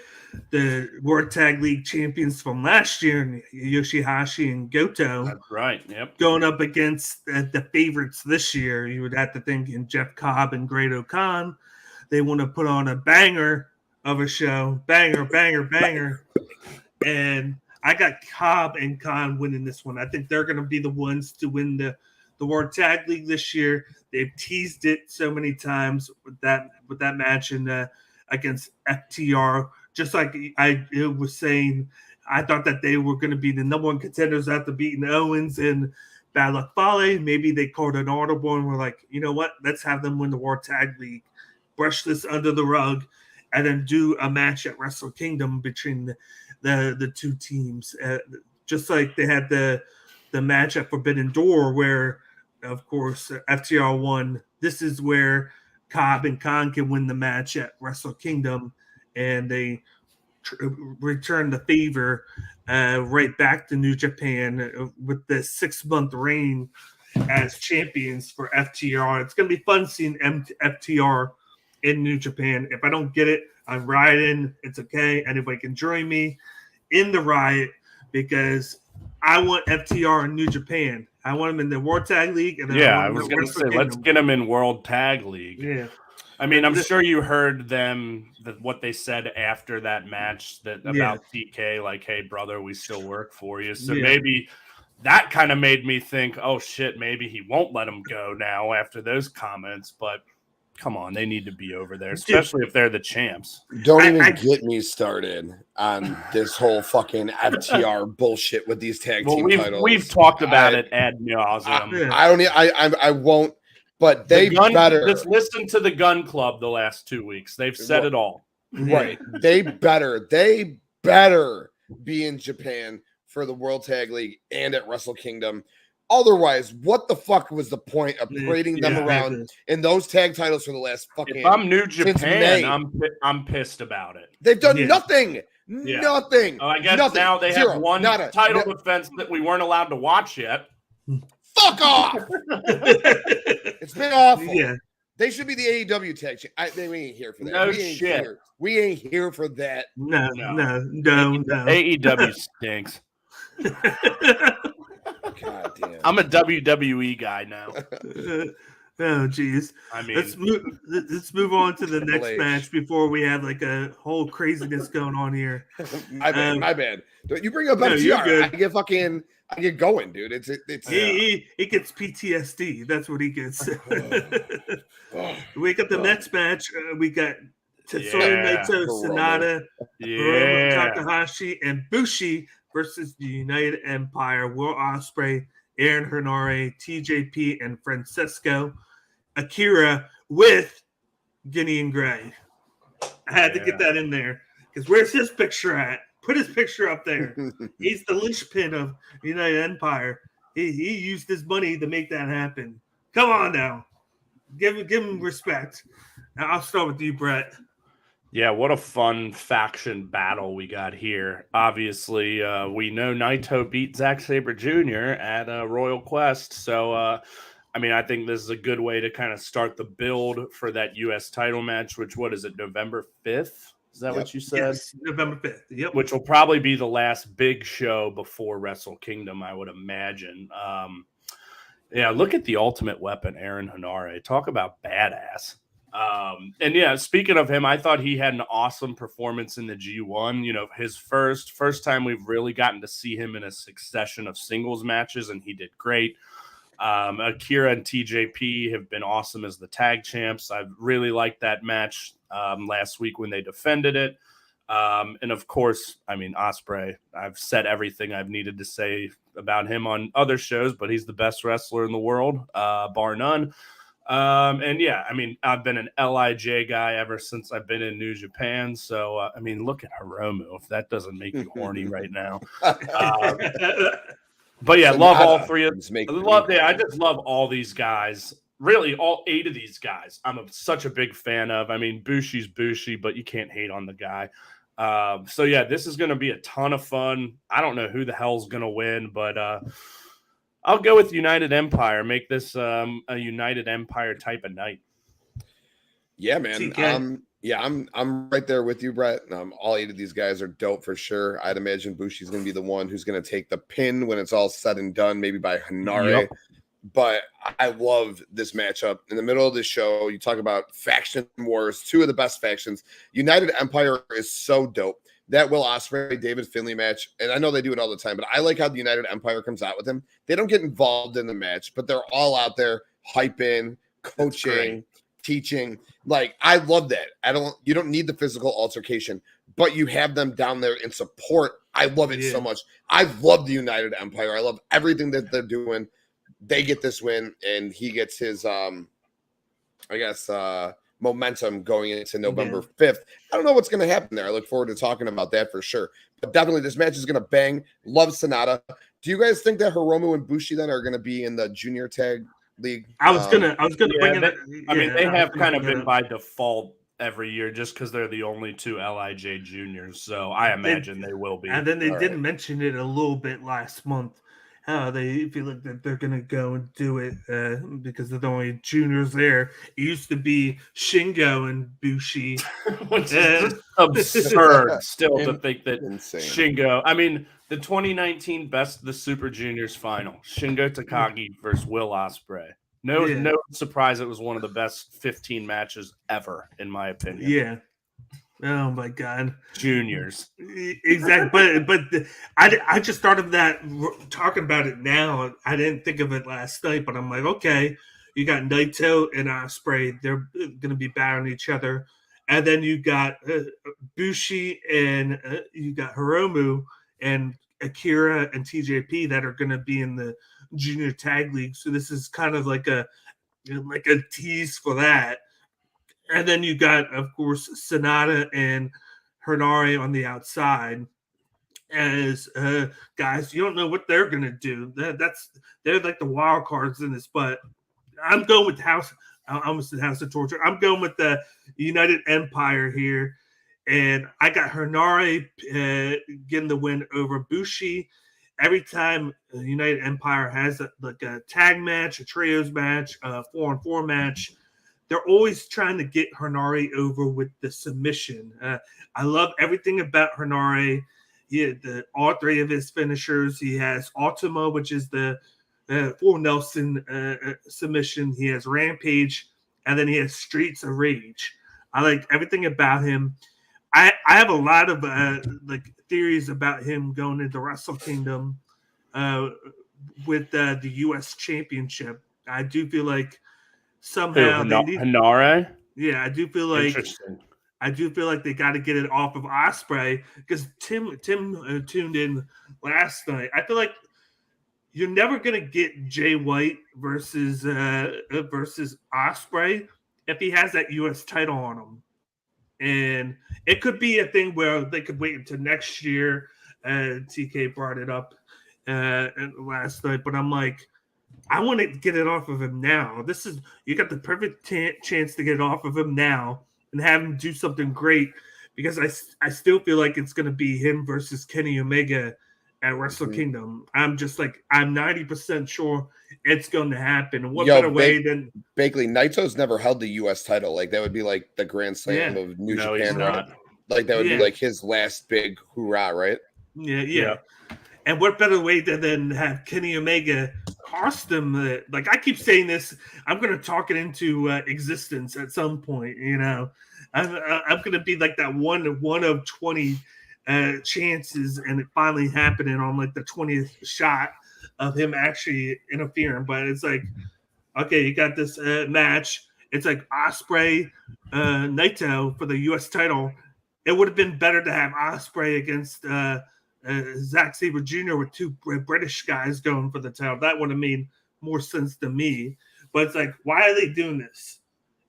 S1: World Tag League champions from last year, Hashi and Goto.
S2: That's right, yep.
S1: Going up against the favorites this year. You would have to think in Jeff Cobb and Great O'Khan. They want to put on a banger of a show. Banger. And I got Cobb and Khan winning this one. I think they're going to be the ones to win the World Tag League this year. They've teased it so many times with that match against FTR. Just like I was saying, I thought that they were going to be the number one contenders after beating Owens and Bad Luck Fale. Maybe they called an audible and were like, you know what? Let's have them win the World Tag League. Brush this under the rug. And then do a match at Wrestle Kingdom between the two teams. Just like they had the match at Forbidden Door where, of course, FTR won. This is where Cobb and Khan can win the match at Wrestle Kingdom, and they return the favor right back to New Japan with the 6-month reign as champions for FTR. It's going to be fun seeing FTR in New Japan. If I don't get it, I'm riding. It's okay. Anybody can join me in the riot because I want FTR in New Japan. I want them in the World Tag League. And
S2: I was going to say, let's get them in World Tag League.
S1: Yeah.
S2: I mean, I'm sure you heard what they said after that match about TK, like, hey, brother, we still work for you. So maybe that kind of made me think, oh, shit, maybe he won't let him go now after those comments. But come on, they need to be over there, especially if they're the champs.
S3: Don't even get me started on this whole fucking FTR bullshit with these tag team titles.
S2: We've talked about it ad nauseum.
S3: I won't. But they better
S2: just listen to the Gun Club the last 2 weeks. They've said it all.
S3: Right. They better be in Japan for the World Tag League and at Wrestle Kingdom. Otherwise, what the fuck was the point of parading them around in those tag titles for the last fucking?
S2: If I'm New Japan, I'm pissed about it.
S3: They've done nothing.
S2: Yeah.
S3: Nothing.
S2: Oh, I guess now they have one title defense that we weren't allowed to watch yet.
S3: Fuck off! It's been awful.
S1: Yeah.
S3: They should be the AEW tag team. We ain't here for that.
S2: No shit.
S3: We ain't here for that.
S1: No.
S2: AEW stinks.
S3: God damn.
S2: I'm a WWE guy now.
S1: Oh, geez.
S2: I mean,
S1: let's move on to the next match before we have like a whole craziness going on here.
S3: My bad. You bring up FTR, I get going, dude.
S1: He gets PTSD. That's what he gets. We got the next match. We got Tetsuya Naito,
S3: Hiromu.
S1: Sonata, Hiromu
S2: Yeah.
S1: Takahashi, and Bushi versus the United Empire, Will Ospreay, Aaron Henare, TJP, and Francesco Akira with Gideon Gray. I had to get that in there because where's his picture at? Put his picture up there. He's the linchpin of United Empire. He used his money to make that happen. Come on now. Give him respect. Now, I'll start with you, Brett.
S2: Yeah, what a fun faction battle we got here. Obviously, we know Naito beat Zack Sabre Jr. at Royal Quest. So, I mean, I think this is a good way to kind of start the build for that U.S. title match, which, what is it, November 5th? Is that what you said?
S1: Yes, November 5th. Yep.
S2: Which will probably be the last big show before Wrestle Kingdom, I would imagine. Yeah, look at the Ultimate Weapon, Aaron Henare. Talk about badass. And yeah, speaking of him, I thought he had an awesome performance in the G1. You know, his first time we've really gotten to see him in a succession of singles matches, and he did great. Akira and TJP have been awesome as the tag champs. I really liked that match last week when they defended it. And of course, I mean, Ospreay, I've said everything I've needed to say about him on other shows, but he's the best wrestler in the world, bar none. And yeah, I mean, I've been an LIJ guy ever since I've been in New Japan. So, I mean, look at Hiromu, if that doesn't make you horny right now. But yeah, love all three of them. I just love all these guys. Really, all 8 of these guys I'm such a big fan of. I mean, Bushi's Bushi, but you can't hate on the guy. So yeah, this is going to be a ton of fun. I don't know who the hell's going to win, but I'll go with United Empire. Make this a United Empire type of night.
S3: Yeah, man. Yeah, I'm right there with you, Brett. All 8 of these guys are dope for sure. I'd imagine Bushi's going to be the one who's going to take the pin when it's all said and done, maybe by Henare. Yep. But I love this matchup. In the middle of the show, you talk about faction wars, 2 of the best factions. United Empire is so dope. That Will Ospreay, David Finlay match, and I know they do it all the time, but I like how the United Empire comes out with him. They don't get involved in the match, but they're all out there hyping, coaching, teaching. Like, I love that. You don't need the physical altercation, but you have them down there in support. I love it so much. I love the United Empire. I love everything that they're doing. They get this win, and he gets his, momentum going into November 5th. I don't know what's going to happen there. I look forward to talking about that for sure. But definitely this match is going to bang. Love Sonata. Do you guys think that Hiromu and Bushi then are going to be in the junior tag league?
S1: I was gonna bring it.
S2: I mean, they have kind of been by default every year just because they're the only 2 LIJ juniors. So I imagine they will be.
S1: And then they did mention it a little bit last month. How they feel like that they're gonna go and do it because they're the only juniors there. It used to be Shingo and Bushi,
S2: which is just absurd. Still to think that Shingo. I mean, the 2019 Best of the Super Juniors final: Shingo Takagi versus Will Ospreay. No surprise. It was one of the best 15 matches ever, in my opinion.
S1: Yeah. Oh my God,
S2: juniors.
S1: Exactly, but I just thought of that talking about it now. I didn't think of it last night, but I'm like, okay, you got Naito and Ospreay. They're going to be battling each other, and then you got Bushi and you got Hiromu and Akira and TJP that are going to be in the junior tag league. So this is kind of like a tease for that. And then you got, of course, Sonata and Henare on the outside as guys. You don't know what they're going to do. They're like the wild cards in this. But I'm going with I almost said House of Torture. I'm going with the United Empire here. And I got Henare getting the win over Bushi. Every time United Empire has a tag match, a trios match, a 4-on-4 match, they're always trying to get Henare over with the submission. I love everything about Henare. He had all 3 of his finishers. He has Ultima, which is the full Nelson submission. He has Rampage, and then he has Streets of Rage. I like everything about him. I have a lot of theories about him going into Wrestle Kingdom with the U.S. Championship. I do feel like somehow
S2: Henare.
S1: Yeah, I do feel like I do feel like they got to get it off of Ospreay because Tim tuned in last night. I feel like you're never gonna get Jay White versus Ospreay if he has that U.S. title on him, and it could be a thing where they could wait until next year. TK brought it up last night, but I'm like, I want to get it off of him now. You got the perfect chance to get it off of him now and have him do something great because I still feel like it's going to be him versus Kenny Omega at Wrestle Kingdom. I'm 90% sure it's going to happen. And what better way than
S3: Bakley? Naito's never held the U.S. title. Like that would be like the Grand Slam of New Japan, right? Like that would be like his last big hoorah, right?
S1: Yeah. And what better way than have Kenny Omega cost them? Like I keep saying this, I'm going to talk it into existence at some point. You know, I'm going to be like that one of 20 chances, and it finally happening on like the 20th shot of him actually interfering. But it's like, okay, you got this match. It's like Ospreay, Naito for the U.S. title. It would have been better to have Ospreay against Zack Sabre Jr. with two British guys going for the title. That would have made more sense to me. But it's like, why are they doing this?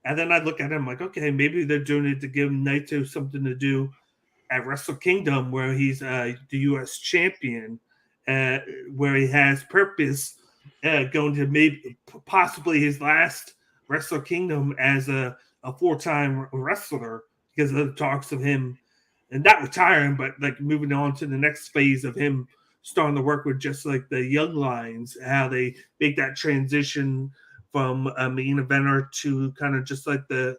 S1: And then I look at him like, okay, maybe they're doing it to give Naito something to do at Wrestle Kingdom, where he's the U.S. champion, where he has purpose, going to maybe possibly his last Wrestle Kingdom as a full-time wrestler, because of the talks of him, and not retiring, but like moving on to the next phase of him starting to work with just like the young lions, how they make that transition from a main eventer to kind of just like the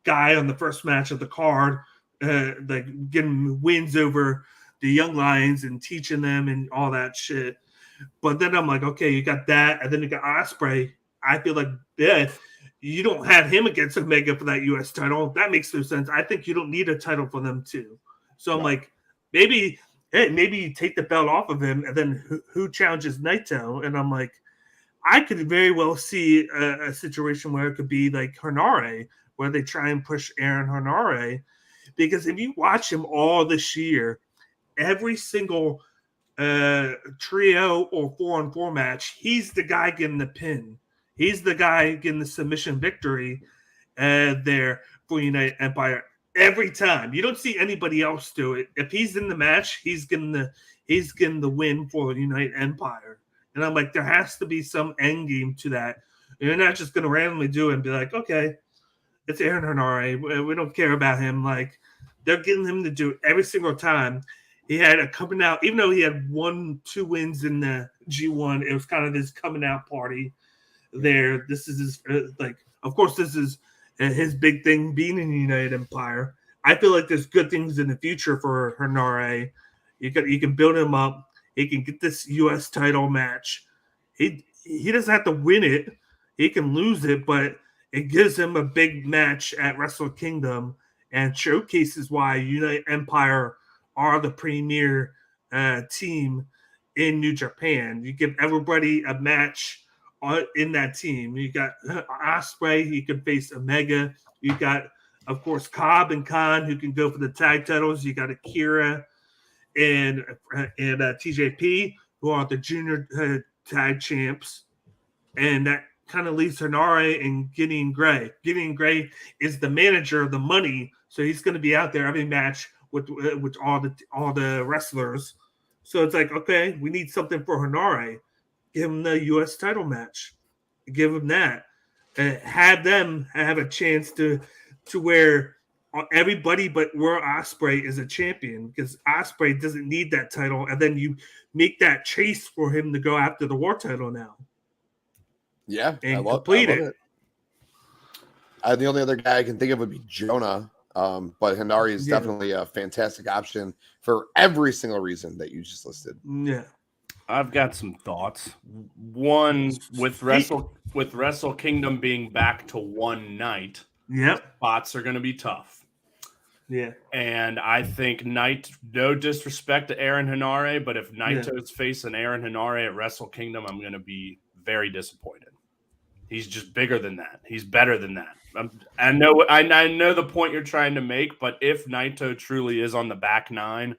S1: guy on the first match of the card, like getting wins over the young lions and teaching them and all that shit. But then I'm like, okay, you got that, and then you got Ospreay. I feel like, you don't have him against Omega for that U.S. title. That makes no sense. I think you don't need a title for them too. So I'm like, maybe you take the belt off of him, and then who challenges Naito? And I'm like, I could very well see a situation where it could be like Henare, where they try and push Aaron Henare, because if you watch him all this year, every single trio or 4-on-4 match, he's the guy getting the pin. He's the guy getting the submission victory there for United Empire every time. You don't see anybody else do it. If he's in the match, he's getting the win for United Empire. And I'm like, there has to be some end game to that. You're not just going to randomly do it and be like, okay, it's Aaron Henare. We don't care about him. Like, they're getting him to do it every single time. He had a coming out, even though he had 1-2 wins in the G1, it was kind of his coming out party there. This is his, of course, this is his big thing being in the United Empire. I feel like there's good things in the future for Henare. You can build him up. He can get this U.S. title match. He doesn't have to win it. He can lose it, but it gives him a big match at Wrestle Kingdom and showcases why United Empire are the premier team in New Japan. You give everybody a match in that team. You got Ospreay, he can face Omega. You got, of course, Cobb and Khan, who can go for the tag titles. You got Akira and TJP, who are the junior tag champs. And that kind of leaves Henare and Gideon Gray. Gideon Gray is the manager of the money, so he's going to be out there every match with all the wrestlers. So it's like, okay, we need something for Henare. Give him the U.S. title match. Give him that. Have them have a chance to where everybody but Will Ospreay is a champion, because Ospreay doesn't need that title, and then you make that chase for him to go after the war title now.
S3: Yeah,
S1: and complete it.
S3: The only other guy I can think of would be Jonah. But Henare is definitely a fantastic option for every single reason that you just listed.
S1: Yeah.
S2: I've got some thoughts. One, with Wrestle Kingdom being back to one night, spots are going to be tough.
S1: Yeah.
S2: And I think no disrespect to Aaron Henare, but if Naito's facing Aaron Henare at Wrestle Kingdom, I'm going to be very disappointed. He's just bigger than that. He's better than that. I know the point you're trying to make, but if Naito truly is on the back nine,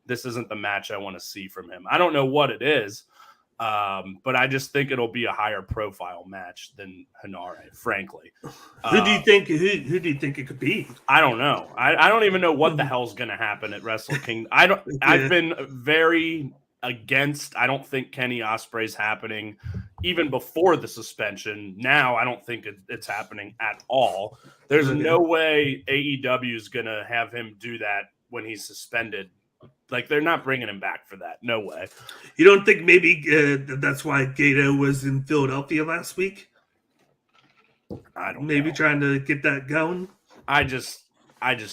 S2: this isn't the match I want to see from him. I don't know what it is, but I just think it'll be a higher profile match than Hinare, frankly.
S1: Who do you think? Who do you think it could be?
S2: I don't know. I don't even know what the hell's going to happen at Wrestle Kingdom. I've been very against. I don't think Kenny Ospreay's happening even before the suspension. Now I don't think it's happening at all. There's no way AEW is going to have him do that when he's suspended. Like, they're not bringing him back for that. No way.
S1: You don't think maybe that's why Gato was in Philadelphia last week?
S2: I don't
S1: maybe
S2: know.
S1: Trying to get that going.
S2: I just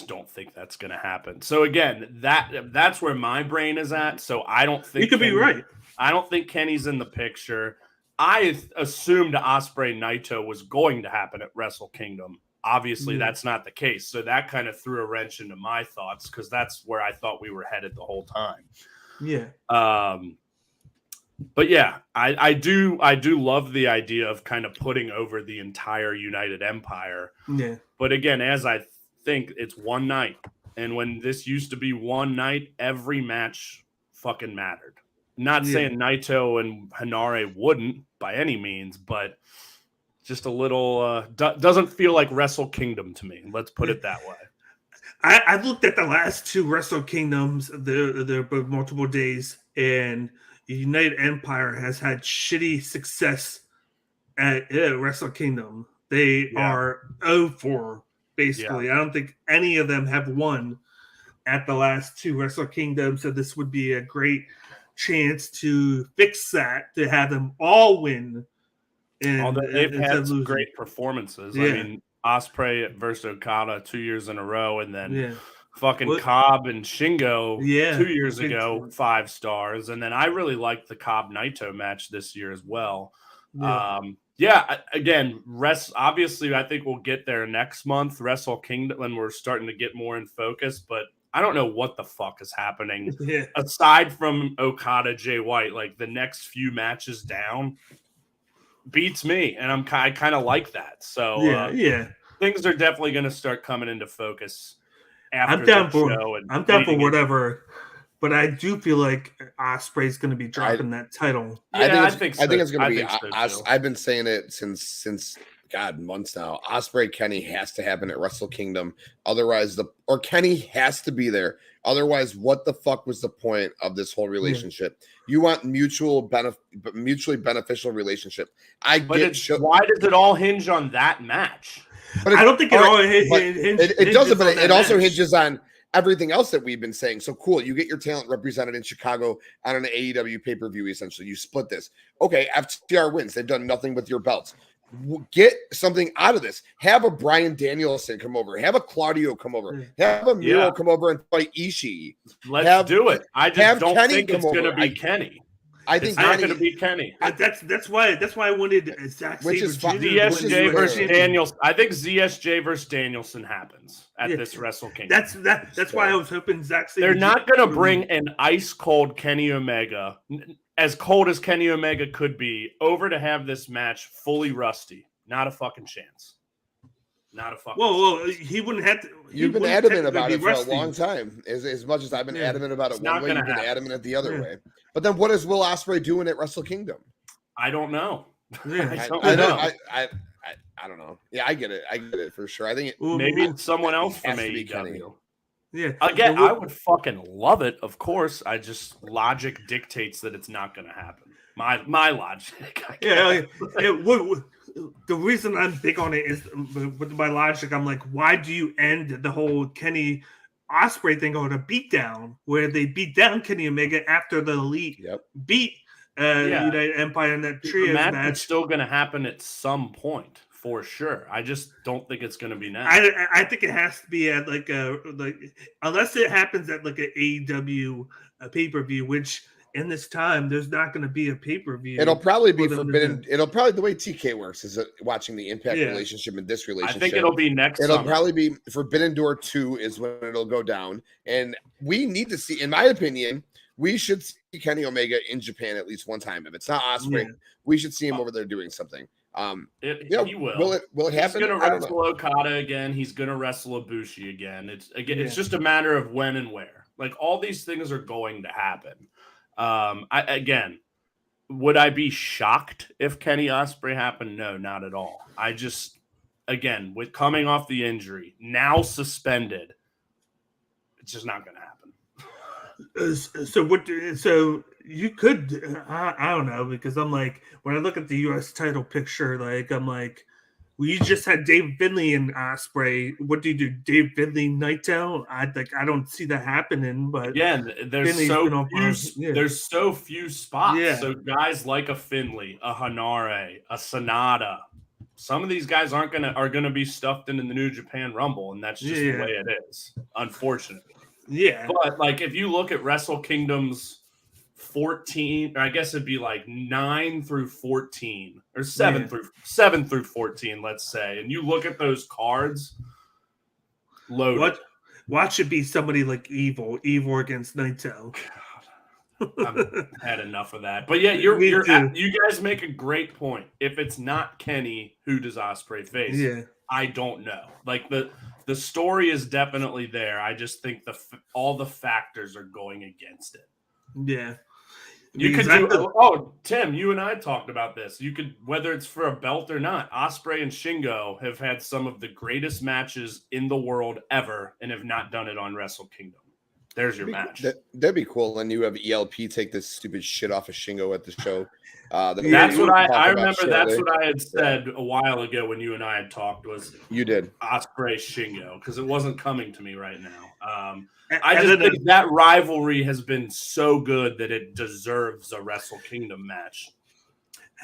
S2: don't think that's going to happen. So again, that's where my brain is at. So I don't think
S1: you could be right.
S2: I don't think Kenny's in the picture. I assumed Ospreay Naito was going to happen at Wrestle Kingdom. Obviously, that's not the case. So that kind of threw a wrench into my thoughts because that's where I thought we were headed the whole time.
S1: Yeah.
S2: But yeah, I do love the idea of kind of putting over the entire United Empire.
S1: Yeah.
S2: But again, as I think, it's one night. And when this used to be one night, every match fucking mattered. Not saying Naito and Hinare wouldn't by any means, but just a little doesn't feel like Wrestle Kingdom to me. Let's put it that way.
S1: I've looked at the last two Wrestle Kingdoms. They're multiple days, and the United Empire has had shitty success at Wrestle Kingdom. They are 0-4, basically.
S2: Yeah.
S1: I don't think any of them have won at the last two Wrestle Kingdoms, so this would be a great chance to fix that, to have them all win.
S2: Although they've had some great performances.
S1: Yeah.
S2: I mean, Ospreay versus Okada 2 years in a row, and then fucking Cobb and Shingo 2 years ago, 5 stars. And then I really liked the Cobb Naito match this year as well. Again, obviously, I think we'll get there next month, Wrestle Kingdom, when we're starting to get more in focus. But I don't know what the fuck is happening aside from Okada Jay White. Like, the next few matches down beats me, and I kind of like that. So things are definitely going to start coming into focus after the show.
S1: I'm down for whatever, but I do feel like Ospreay's going to be dropping that title.
S3: I think it's going to be. I've been saying it since months now. Ospreay Kenny has to happen at Wrestle Kingdom. Otherwise, Kenny has to be there. Otherwise, what the fuck was the point of this whole relationship? You want mutually beneficial relationship. Why does
S2: it all hinge on that match?
S1: But I don't think it all
S3: it doesn't. But it also hinges on everything else that we've been saying. So cool, you get your talent represented in Chicago on an AEW pay-per-view. Essentially, you split this. Okay, FTR wins. They've done nothing with your belts. Get something out of this. Have a Bryan Danielson come over. Have a Claudio come over. Have a Miro come over and fight Ishii.
S2: Let's do it. I just don't think it's going to be Kenny.
S3: I think
S2: it's not going to be Kenny.
S1: That's why I wanted Zack Sabre
S2: ZSJ versus Danielson. I think ZSJ versus Danielson happens at this Wrestle Kingdom.
S1: That's why I was hoping Zack Sabre.
S2: They're not going to bring an ice cold Kenny Omega, as cold as Kenny Omega could be, over to have this match fully rusty. Not a fucking chance. Not a fucking
S1: chance. He wouldn't have to.
S3: You've been adamant about it for a long time. As much as I've been adamant about it one way, you've been adamant the other way. But then what is Will Ospreay doing at Wrestle Kingdom?
S2: I don't know.
S3: I don't know. Yeah, I get it for sure. I think
S2: maybe it's someone else from AEW.
S1: Yeah.
S2: Again, I would fucking love it. Of course, logic dictates that it's not going to happen. My logic.
S1: The reason I'm big on it is with my logic. I'm like, why do you end the whole Kenny Ospreay thing on a beatdown where they beat down Kenny Omega after the Elite beat United Empire in that trio match?
S2: It's still going to happen at some point. For sure. I just don't think it's going to be now.
S1: I think it has to be at unless it happens at like an AEW pay-per-view, which in this time there's not going to be a pay-per-view.
S3: It'll probably be forbidden. It'll probably, the way TK works is watching the Impact relationship and this relationship.
S2: I think it'll be next.
S3: It'll probably be Forbidden Door 2 is when it'll go down, and we need to see. In my opinion, we should see Kenny Omega in Japan at least one time. If it's not Ospreay, we should see him over there doing something.
S2: He will.
S3: Will it happen?
S2: He's going to wrestle Okada again. He's going to wrestle Ibushi again. It's just a matter of when and where. Like, all these things are going to happen. Would I be shocked if Kenny Ospreay happened? No, not at all. I just, again, with coming off the injury, now suspended, it's just not going to happen.
S1: So you could, I don't know, because I'm like, when I look at the U.S. title picture, like, I'm like, well, you just had Dave Finlay and Ospreay. What do you do, Dave Finlay, Naito? I don't see that happening. But
S2: again, there's so few spots.
S1: Yeah.
S2: So guys like a Finlay, a Hanare, a Sonata, some of these guys are gonna be stuffed into the New Japan Rumble, and that's just the way it is, unfortunately.
S1: Yeah.
S2: But like, if you look at Wrestle Kingdom's 14, or I guess it'd be like 9 through 14 or 7 through 14, let's say, and you look at those cards, loaded.
S1: Watch it be somebody like Evil against Naito.
S2: I've had enough of that. But yeah, you guys make a great point. If it's not Kenny, who does Ospreay face?
S1: Yeah,
S2: I don't know. Like, the story is definitely there. I just think all the factors are going against it.
S1: Yeah.
S2: You could Tim, you and I talked about this. You could, whether it's for a belt or not, Ospreay and Shingo have had some of the greatest matches in the world ever and have not done it on Wrestle Kingdom. There's your match.
S3: That'd be cool. And you have ELP take this stupid shit off of Shingo at the show.
S2: That's what I remember. That's what I had said a while ago when you and I had talked, was
S3: you did
S2: Ospreay Shingo, because it wasn't coming to me right now. I just think that rivalry has been so good that it deserves a Wrestle Kingdom match.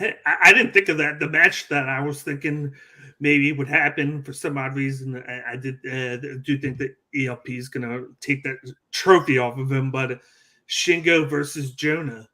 S1: I didn't think of that. The match that I was thinking maybe would happen for some odd reason, I do think that ELP is going to take that trophy off of him, but Shingo versus Jonah.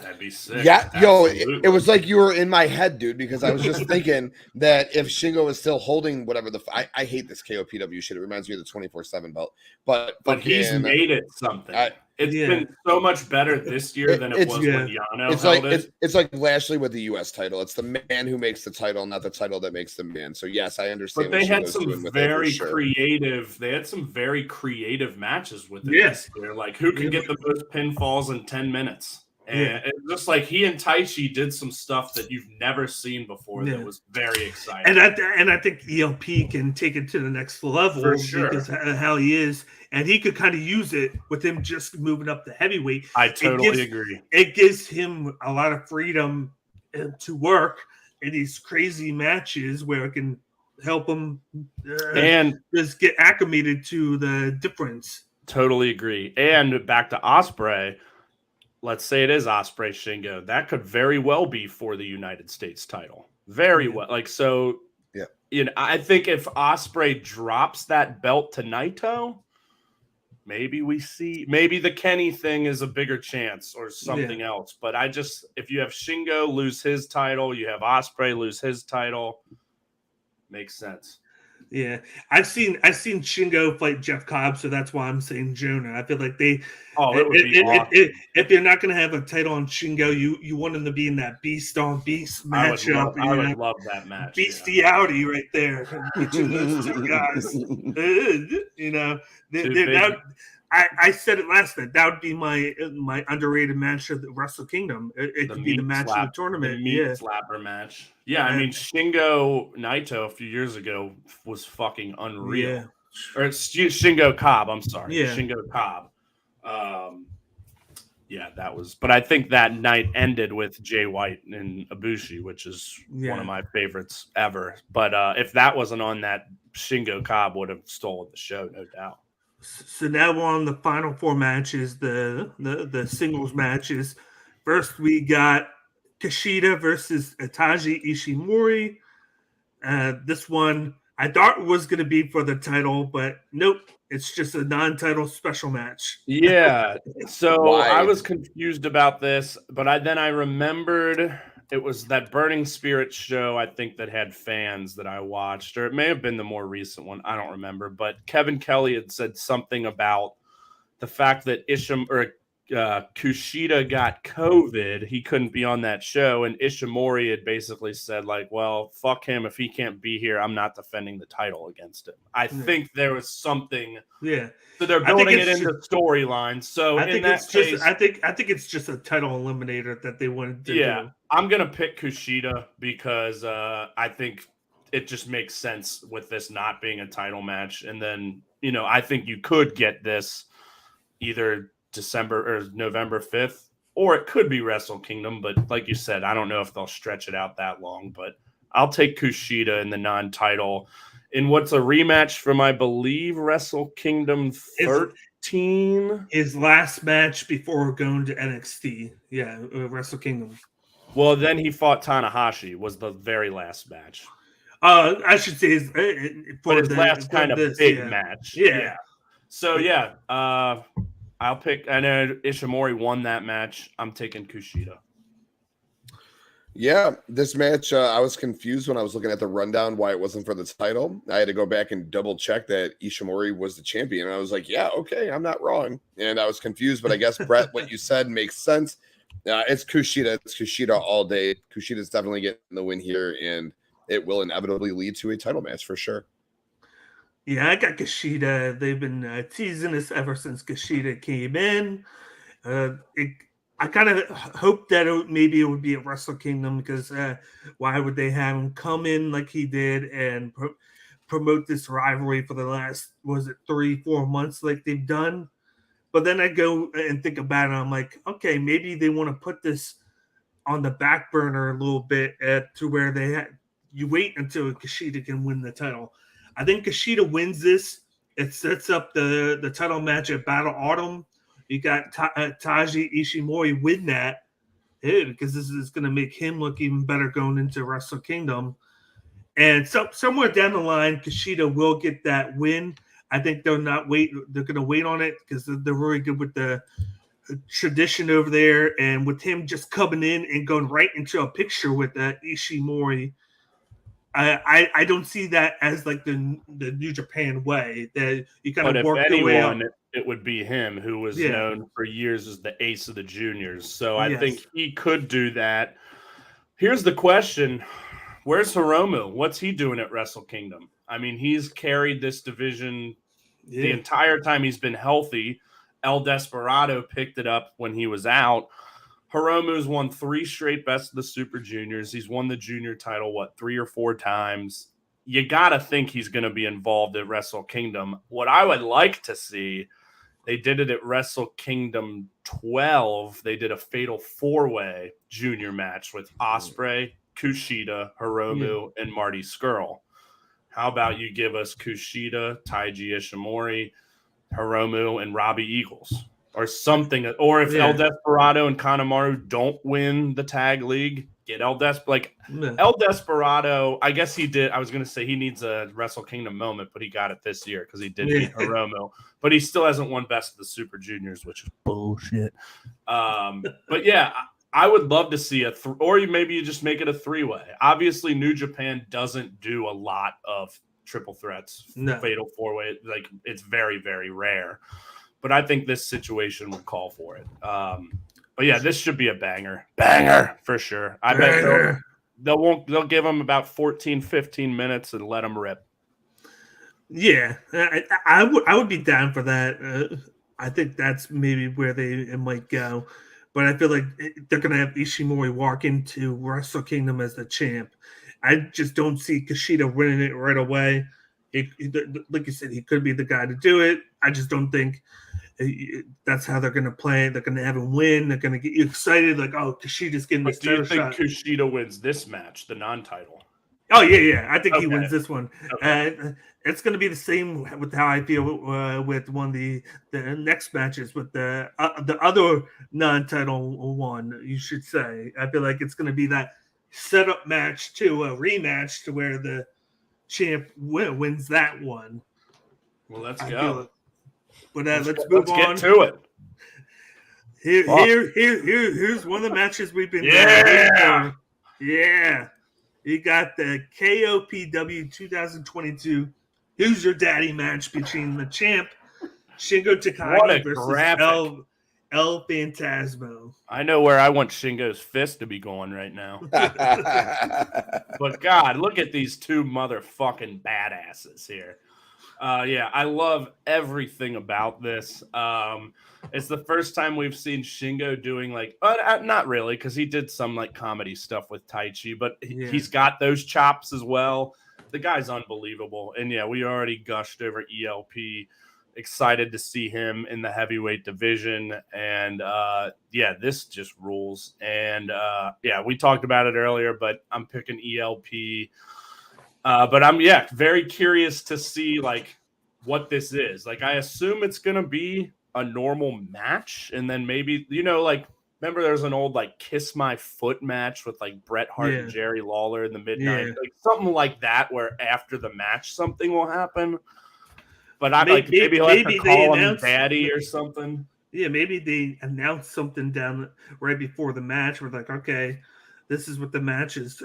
S2: That'd be sick.
S3: Yeah, it was like you were in my head, dude, because I was just thinking that if Shingo is still holding whatever I hate this KOPW shit. It reminds me of the 24/7 belt. But
S2: he's made it something. It's been so much better this year than it was when Yano held it.
S3: It's like Lashley with the U.S. title. It's the man who makes the title, not the title that makes the man. So yes, I understand.
S2: But they had some very creative. They had some very creative matches with it this year. Like, who can get the most pinfalls in 10 minutes? And it's just like he and Taichi did some stuff that you've never seen before that was very exciting.
S1: And I think ELP can take it to the next level because of how he is. And he could kind of use it with him just moving up the heavyweight.
S2: I totally agree.
S1: It gives him a lot of freedom to work in these crazy matches where it can help him
S2: and
S1: just get acclimated to the difference.
S2: Totally agree. And back to Ospreay. Let's say it is Ospreay Shingo. That could very well be for the United States title. Very well. Like, so, I think if Ospreay drops that belt to Naito, maybe maybe the Kenny thing is a bigger chance or something else. But if you have Shingo lose his title, you have Ospreay lose his title, makes sense.
S1: Yeah, I've seen Shingo fight Jeff Cobb, so that's why I'm saying Jonah. I feel like it would be awesome. If you're not going to have a title on Shingo, you want him to be in that beast on beast matchup.
S2: I would love that match.
S1: Bestiality right there between those two guys. I said it last night. That would be my underrated match of the Wrestle Kingdom. It could be the match of the tournament.
S2: The meat slapper match. Yeah, I mean, Shingo Naito a few years ago was fucking unreal.
S1: Yeah.
S2: Or it's Shingo Cobb. I'm sorry.
S1: Yeah.
S2: Shingo Cobb. That was. But I think that night ended with Jay White and Ibushi, which is one of my favorites ever. But if that wasn't on that, Shingo Cobb would have stolen the show, no doubt.
S1: So now we're on the final four matches, the singles matches. First, we got Kushida versus Itachi Ishimori. This one I thought was going to be for the title, but nope. It's just a non-title special match.
S2: Yeah. So I was confused about this, but then I remembered it was that Burning Spirit show, I think, that had fans that I watched, or it may have been the more recent one. I don't remember. But Kevin Kelly had said something about the fact that Kushida got COVID, he couldn't be on that show, and Ishimori had basically said, like, well, fuck him. If he can't be here, I'm not defending the title against him. I think there was something.
S1: Yeah.
S2: So they're building it into storylines. So
S1: I think it's just a title eliminator that they wanted to do.
S2: I'm gonna pick Kushida because I think it just makes sense with this not being a title match. And then, I think you could get this either December or November 5th, or it could be Wrestle Kingdom. But like you said, I don't know if they'll stretch it out that long. But I'll take Kushida in the non-title in what's a rematch from, I believe, Wrestle Kingdom 13.
S1: His last match before going to NXT. Yeah, Wrestle Kingdom.
S2: Well, then he fought Tanahashi, was the very last match.
S1: I should say his
S2: last kind of big match. Yeah. So, I'll pick. I know Ishimori won that match. I'm taking Kushida.
S3: Yeah, this match, I was confused when I was looking at the rundown why it wasn't for the title. I had to go back and double check that Ishimori was the champion. And I was like, yeah, okay, I'm not wrong. And I was confused, but I guess, Brett, what you said makes sense. It's Kushida. It's Kushida all day. Kushida's definitely getting the win here, and it will inevitably lead to a title match for sure.
S1: Yeah, I got Kushida. They've been teasing us ever since Kushida came in. I kind of hoped that maybe it would be at Wrestle Kingdom because why would they have him come in like he did and promote this rivalry for the last, 3-4 months like they've done? But then I go and think about it. I'm like, okay, maybe they want to put this on the back burner a little bit to where you wait until Kushida can win the title. I think Kushida wins this. It sets up the title match at Battle Autumn. You got Taiji Ishimori win that because this is going to make him look even better going into Wrestle Kingdom. And somewhere down the line, Kushida will get that win. I think they're going to wait on it because they're really good with the tradition over there. And with him just coming in and going right into a picture with Ishimori, I don't see that as like the New Japan way that you kind of work your way up.
S2: It would be him, who was known for years as the ace of the juniors. So I think he could do that. Here's the question. Where's Hiromu? What's he doing at Wrestle Kingdom? I mean, he's carried this division the entire time he's been healthy. El Desperado picked it up when he was out. Hiromu's won 3 straight Best of the Super Juniors. He's won the junior title, 3 or 4 times. You got to think he's going to be involved at Wrestle Kingdom. What I would like to see, they did it at Wrestle Kingdom 12. They did a fatal 4-way junior match with Ospreay, Kushida, Hiromu, and Marty Scurll. How about you give us Kushida, Taiji Ishimori, Hiromu, and Robbie Eagles? Or something, or if El Desperado and Kanemaru don't win the tag league, get El Desperado. I guess he did. I was going to say he needs a Wrestle Kingdom moment, but he got it this year because he did beat Hiromu. But he still hasn't won Best of the Super Juniors, which is bullshit. But yeah, I would love to see or maybe you just make it a 3-way. Obviously, New Japan doesn't do a lot of triple threats, fatal 4-way. Like it's very, very rare. But I think this situation would call for it. But yeah, this should be a banger for sure. I bet they'll give them about 14, 15 minutes and let them rip.
S1: Yeah, I would be down for that. I think that's maybe where it might go. But I feel like they're going to have Ishimori walk into Wrestle Kingdom as the champ. I just don't see Kushida winning it right away. Like you said, he could be the guy to do it. I just don't think that's how they're going to play it. They're going to have him win. They're going to get you excited, like, oh, Kushida's getting this title shot.
S2: Do you think Kushida wins this match, the non-title?
S1: Oh, yeah. I think he wins this one. Okay. It's going to be the same with how I feel with one of the next matches with the other non-title one, you should say. I feel like it's going to be that setup match to a rematch to where the champ wins that one.
S2: Well, let's go.
S1: But let's move on.
S2: Get to it.
S1: Here's one of the matches we've been waiting for. Yeah. You got the KOPW 2022 Who's Your Daddy match between the champ Shingo Takagi versus El Phantasmo.
S2: I know where I want Shingo's fist to be going right now. But God, look at these two motherfucking badasses here. Yeah, I love everything about this. It's the first time we've seen Shingo doing like, not really, because he did some like comedy stuff with Taichi, but he's got those chops as well. The guy's unbelievable. And yeah, we already gushed over ELP. Excited to see him in the heavyweight division. And yeah, this just rules. And yeah, we talked about it earlier, but I'm picking ELP. But I'm very curious to see like what this is. Like I assume it's gonna be a normal match, and then maybe like remember there's an old like Kiss My Foot match with like Bret Hart and Jerry Lawler in the midnight, like something like that, where after the match something will happen. But I maybe he'll have to call him Daddy or something.
S1: Yeah, maybe they announced something down right before the match. We're like, okay, this is what the match's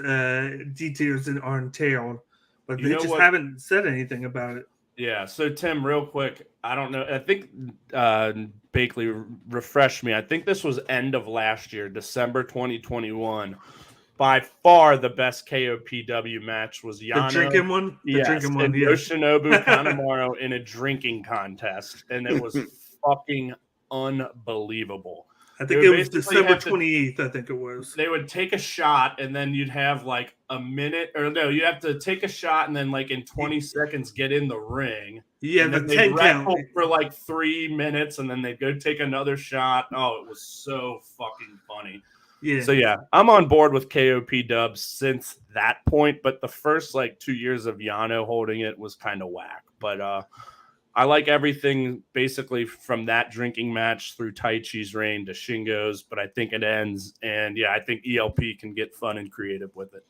S1: details are entailed, but they just haven't said anything about it.
S2: Yeah. So Tim, real quick, I don't know. I think Bakley refreshed me. I think this was end of last year, December 2021. By far the best KOPW match was Yano.
S1: The drinking one?
S2: Drinking one, Yoshinobu Kanemaru in a drinking contest. And it was fucking unbelievable.
S1: I think it was December 28th, I think it was.
S2: They would take a shot, and then you'd have like a minute. Or no, you have to take a shot, and then like in 20 seconds get in the ring.
S1: Yeah, the 10 count.
S2: For like 3 minutes, and then they'd go take another shot. Oh, it was so fucking funny.
S1: Yeah.
S2: So yeah, I'm on board with KOP Dubs since that point, but the first like 2 years of Yano holding it was kind of whack. But I like everything basically from that drinking match through Taichi's reign to Shingo's, but I think it ends, and yeah, I think ELP can get fun and creative with it.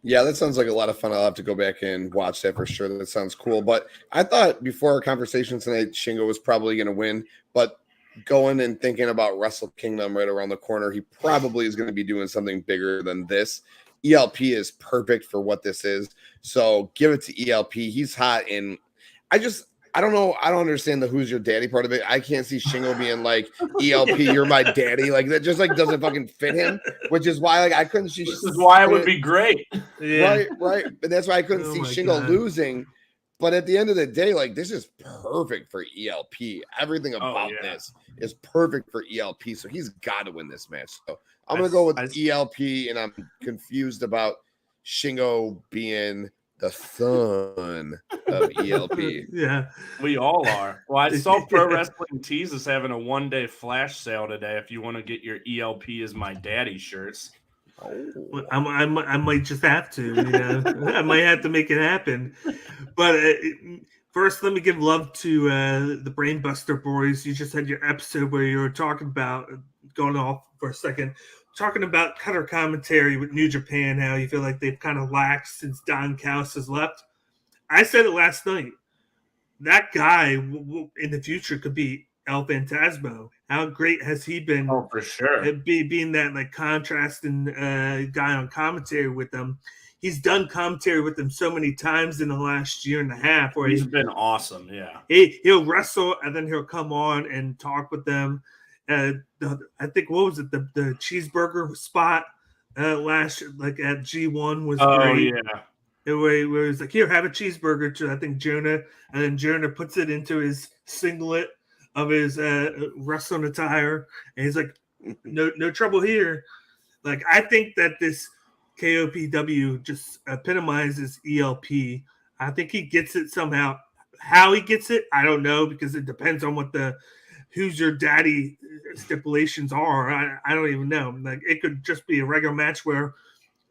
S3: Yeah, that sounds like a lot of fun. I'll have to go back and watch that for sure. That sounds cool. But I thought before our conversation tonight, Shingo was probably going to win, but going and thinking about Wrestle Kingdom right around the corner, he probably is going to be doing something bigger than this. ELP is perfect for what this is. So give it to ELP. He's hot. And I don't know. I don't understand the who's your daddy part of it. I can't see Shingo being like, ELP, you're my daddy. Like that just like doesn't fucking fit him, which is why like I couldn't see.
S2: This is why it would be great.
S3: Yeah. Right. But that's why I couldn't see Shingo losing. But at the end of the day, like this is perfect for ELP. Everything about this is perfect for ELP. So he's got to win this match. So I'm going to go with ELP, and I'm confused about Shingo being the son of ELP.
S1: Yeah,
S2: we all are. Well, I saw Pro Wrestling Tees is having a 1-day flash sale today. If you want to get your ELP is my daddy shirts.
S1: Oh. I might just have to, I might have to make it happen. But first, let me give love to the Brainbuster boys. You just had your episode where you were talking about, going off for a second, talking about color commentary with New Japan, how you feel like they've kind of laxed since Don Callis has left. I said it last night. That guy in the future could be El Phantasmo. How great has he been?
S2: Oh, for sure.
S1: Being that like contrasting guy on commentary with them. He's done commentary with them so many times in the last year and a half. Where
S2: he's been awesome. Yeah,
S1: he'll wrestle and then he'll come on and talk with them. I think what was it? The cheeseburger spot last like at G1 was great.
S2: Yeah.
S1: Where he was like, here, have a cheeseburger to I think Jonah, and then Jonah puts it into his singlet of his wrestling attire, and he's like, no trouble here. Like, I think that this KOPW just epitomizes ELP. I think he gets it somehow. How he gets it, I don't know, because it depends on what the who's your daddy stipulations are. I don't even know. Like, it could just be a regular match where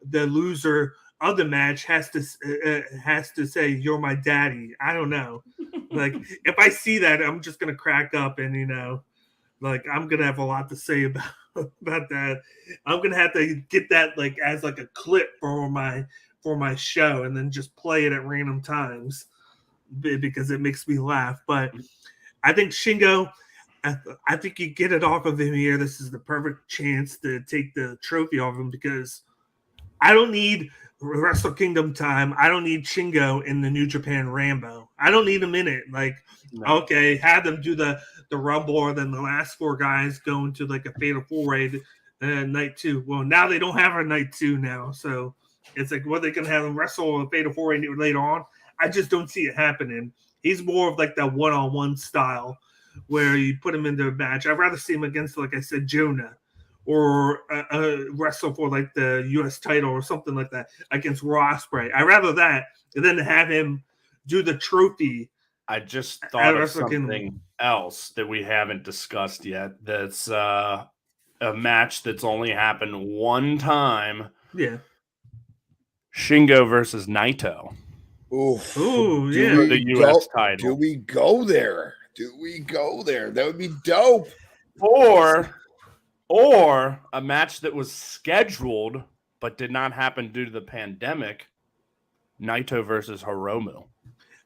S1: the loser of the match has to say, you're my daddy. I don't know. Like, if I see that, I'm just gonna crack up, and like I'm gonna have a lot to say about that. I'm gonna have to get that like as like a clip for my show, and then just play it at random times because it makes me laugh. But I think Shingo, I think you get it off of him here. This is the perfect chance to take the trophy off him, because I don't need Wrestle Kingdom time. I don't need Shingo in the New Japan Rambo. I don't need him in it. Like, okay, have them do the Rumble, or then the last 4 guys go into like a fatal 4-way night 2. Well, now they don't have a night 2 now, so it's like, what, they can have them wrestle a fatal 4-way later on? I just don't see it happening. He's more of like that one-on-one style where you put him into a match. I'd rather see him against, like I said, Jonah, or wrestle for like the U.S. title or something like that against Raw Ospreay. I'd rather that than have him do the trophy.
S2: I just thought of something else that we haven't discussed yet. That's a match that's only happened one time.
S1: Yeah.
S2: Shingo versus Naito.
S1: Ooh, yeah.
S2: The U.S. title.
S3: Do we go there? That would be dope.
S2: Or a match that was scheduled but did not happen due to the pandemic. Naito versus Hiromu.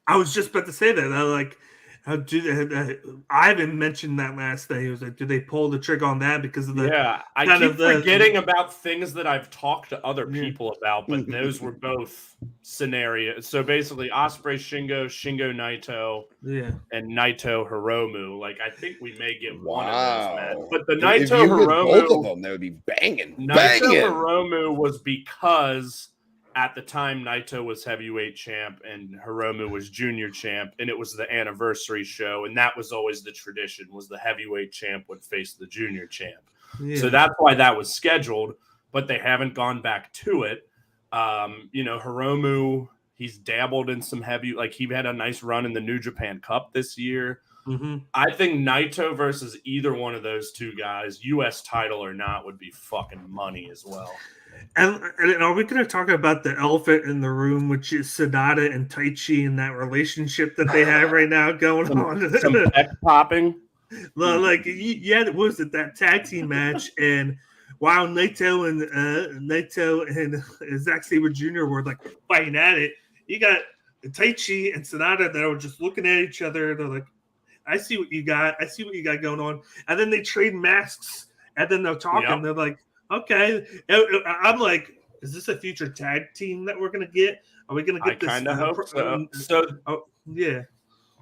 S1: I was just about to say that. Ivan mentioned that last day. He was like, "Did they pull the trigger on that because of the?"
S2: Yeah, I keep forgetting about things that I've talked to other people about, but those were both scenarios. So basically, Ospreay, Shingo, Naito, and Naito Hiromu. Like, I think we may get one of those matches. But the Naito Hiromu,
S3: both of them, that would be banging.
S2: Naito Hiromu was because at the time, Naito was heavyweight champ and Hiromu was junior champ, and it was the anniversary show, and that was always the tradition, was the heavyweight champ would face the junior champ. Yeah. So that's why that was scheduled, but they haven't gone back to it. Hiromu, he's dabbled in some heavy, like he had a nice run in the New Japan Cup this year. Mm-hmm. I think Naito versus either one of those two guys, U.S. title or not, would be fucking money as well.
S1: And are we going to talk about the elephant in the room, which is Sonata and Taichi, and that relationship that they have right now going on?
S2: Some peck popping.
S1: Like, what was it, that tag team match? And while Naito and Zack Sabre Jr. were like fighting at it, you got Taichi and Sonata that were just looking at each other. They're like, I see what you got going on. And then they trade masks, and then they're talking. Yep. They're like, okay. I'm like, is this a future tag team that we're going to get? Are we going to get this? I
S2: kind of hope so.
S1: Yeah.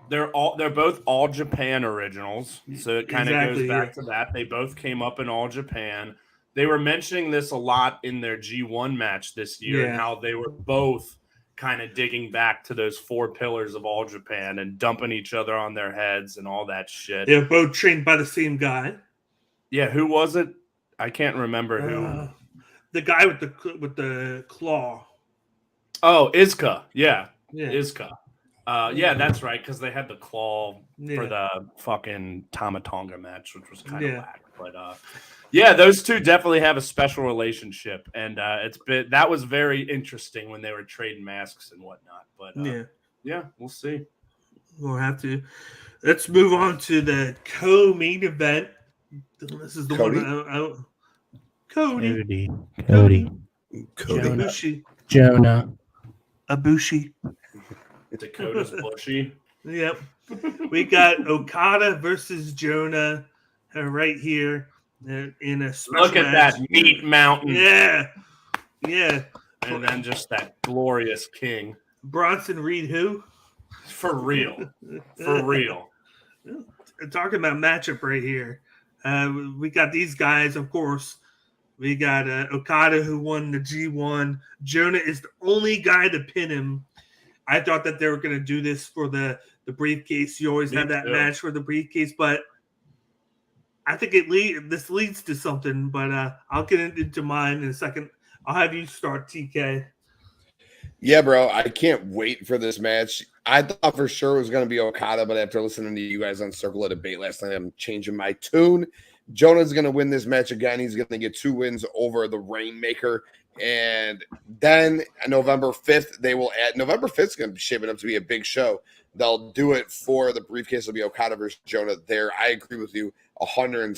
S2: They're both All Japan originals. So it kind of goes back to that. They both came up in All Japan. They were mentioning this a lot in their G1 match this year, and how they were both kind of digging back to those 4 pillars of All Japan and dumping each other on their heads and all that shit.
S1: They're both trained by the same guy.
S2: Yeah, who was it? I can't remember who.
S1: The guy with the claw.
S2: Oh, Izuka. Yeah. Izuka. That's right, because they had the claw for the fucking Tama Tonga match, which was kind of whack. But those two definitely have a special relationship, and that was very interesting when they were trading masks and whatnot. But we'll see.
S1: We'll have to. Let's move on to the co-main event. This is the
S3: Cody?
S1: one. Cody.
S4: Jonah.
S1: Ibushi.
S2: Dakota's Bushy.
S1: Yep. We got Okada versus Jonah right here in a special
S2: Look at
S1: match.
S2: that meat mountain.
S1: Yeah.
S2: And then just that glorious king.
S1: Bronson Reed, who?
S2: For real.
S1: Talking about matchup right here. We got these guys, of course. We got Okada, who won the G1. Jonah is the only guy to pin him. I thought that they were going to do this for the briefcase. You always have that match for the briefcase, but I think this leads to something. But I'll get into mine in a second. I'll have you start, TK.
S3: Yeah, bro. I can't wait for this match. I thought for sure it was going to be Okada, but after listening to you guys on Circle of Debate last night, I'm changing my tune. Jonah's going to win this match again. He's going to get 2 wins over the Rainmaker. And then November 5th, they will add. November 5th is going to be shaping up to be a big show. They'll do it for the briefcase. It'll be Okada versus Jonah there. I agree with you 110%,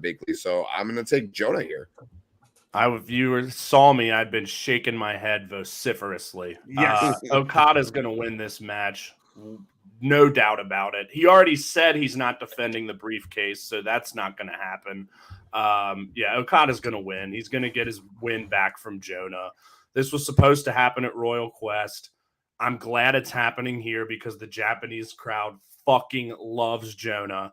S3: Bakley. So I'm going to take Jonah here.
S2: If you saw me, I'd been shaking my head vociferously.
S1: Yes.
S2: Okada's going to win this match. No doubt about it. He already said he's not defending the briefcase, so that's not going to happen. Okada's going to win. He's going to get his win back from Jonah. This was supposed to happen at Royal Quest. I'm glad it's happening here because the Japanese crowd fucking loves Jonah.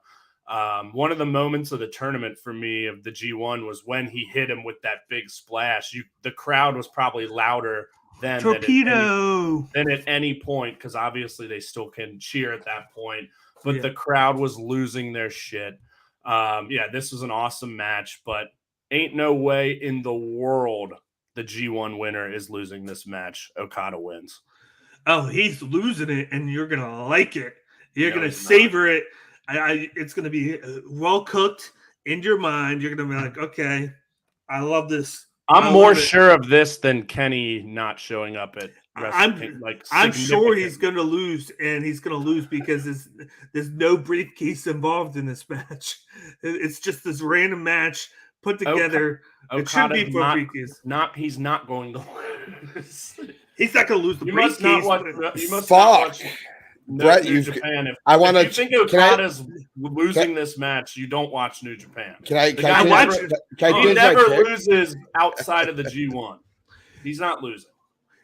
S2: One of the moments of the tournament for me of the G1 was when he hit him with that big splash. The crowd was probably louder than at any point, because obviously they still can cheer at that point. But the crowd was losing their shit. This was an awesome match, but ain't no way in the world the G1 winner is losing this match. Okada wins.
S1: Oh, he's losing it, and you're going to like it. You're going to savor it. It's going to be well cooked in your mind. You're going to be like, okay, I love this.
S2: I'm more sure of this than Kenny not showing up at wrestling.
S1: I'm sure he's going to lose, and he's going to lose because there's no briefcase involved in this match. It's just this random match put together. It should be for briefcase.
S2: He's not going to lose.
S1: He's not going to lose the briefcase.
S2: You must not watch
S3: Brett,
S2: New Japan. If you think Okada's losing this match, you don't watch New Japan. He never loses outside of the G1. He's not losing.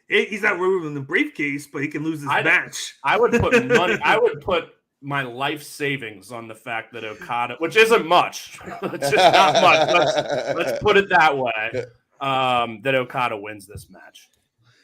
S1: He's not losing the briefcase, but he can lose his match.
S2: I would put money. I would put my life savings on the fact that Okada, which isn't much, it's just not much. Let's put it that way. That Okada wins this match.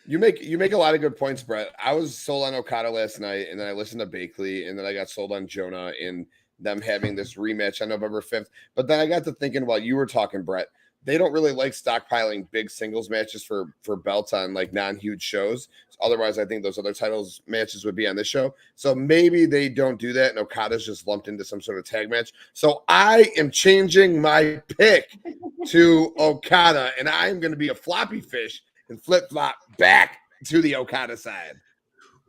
S3: You make a lot of good points, Brett. I was sold on Okada last night, and then I listened to Bakley, and then I got sold on Jonah and them having this rematch on November 5th. But then I got to thinking while you were talking, Brett, they don't really like stockpiling big singles matches for belts on like non-huge shows. Otherwise, I think those other titles matches would be on this show. So maybe they don't do that, and Okada's just lumped into some sort of tag match. So I am changing my pick to Okada, and I am going to be a floppy fish and flip-flop back to the Okada side.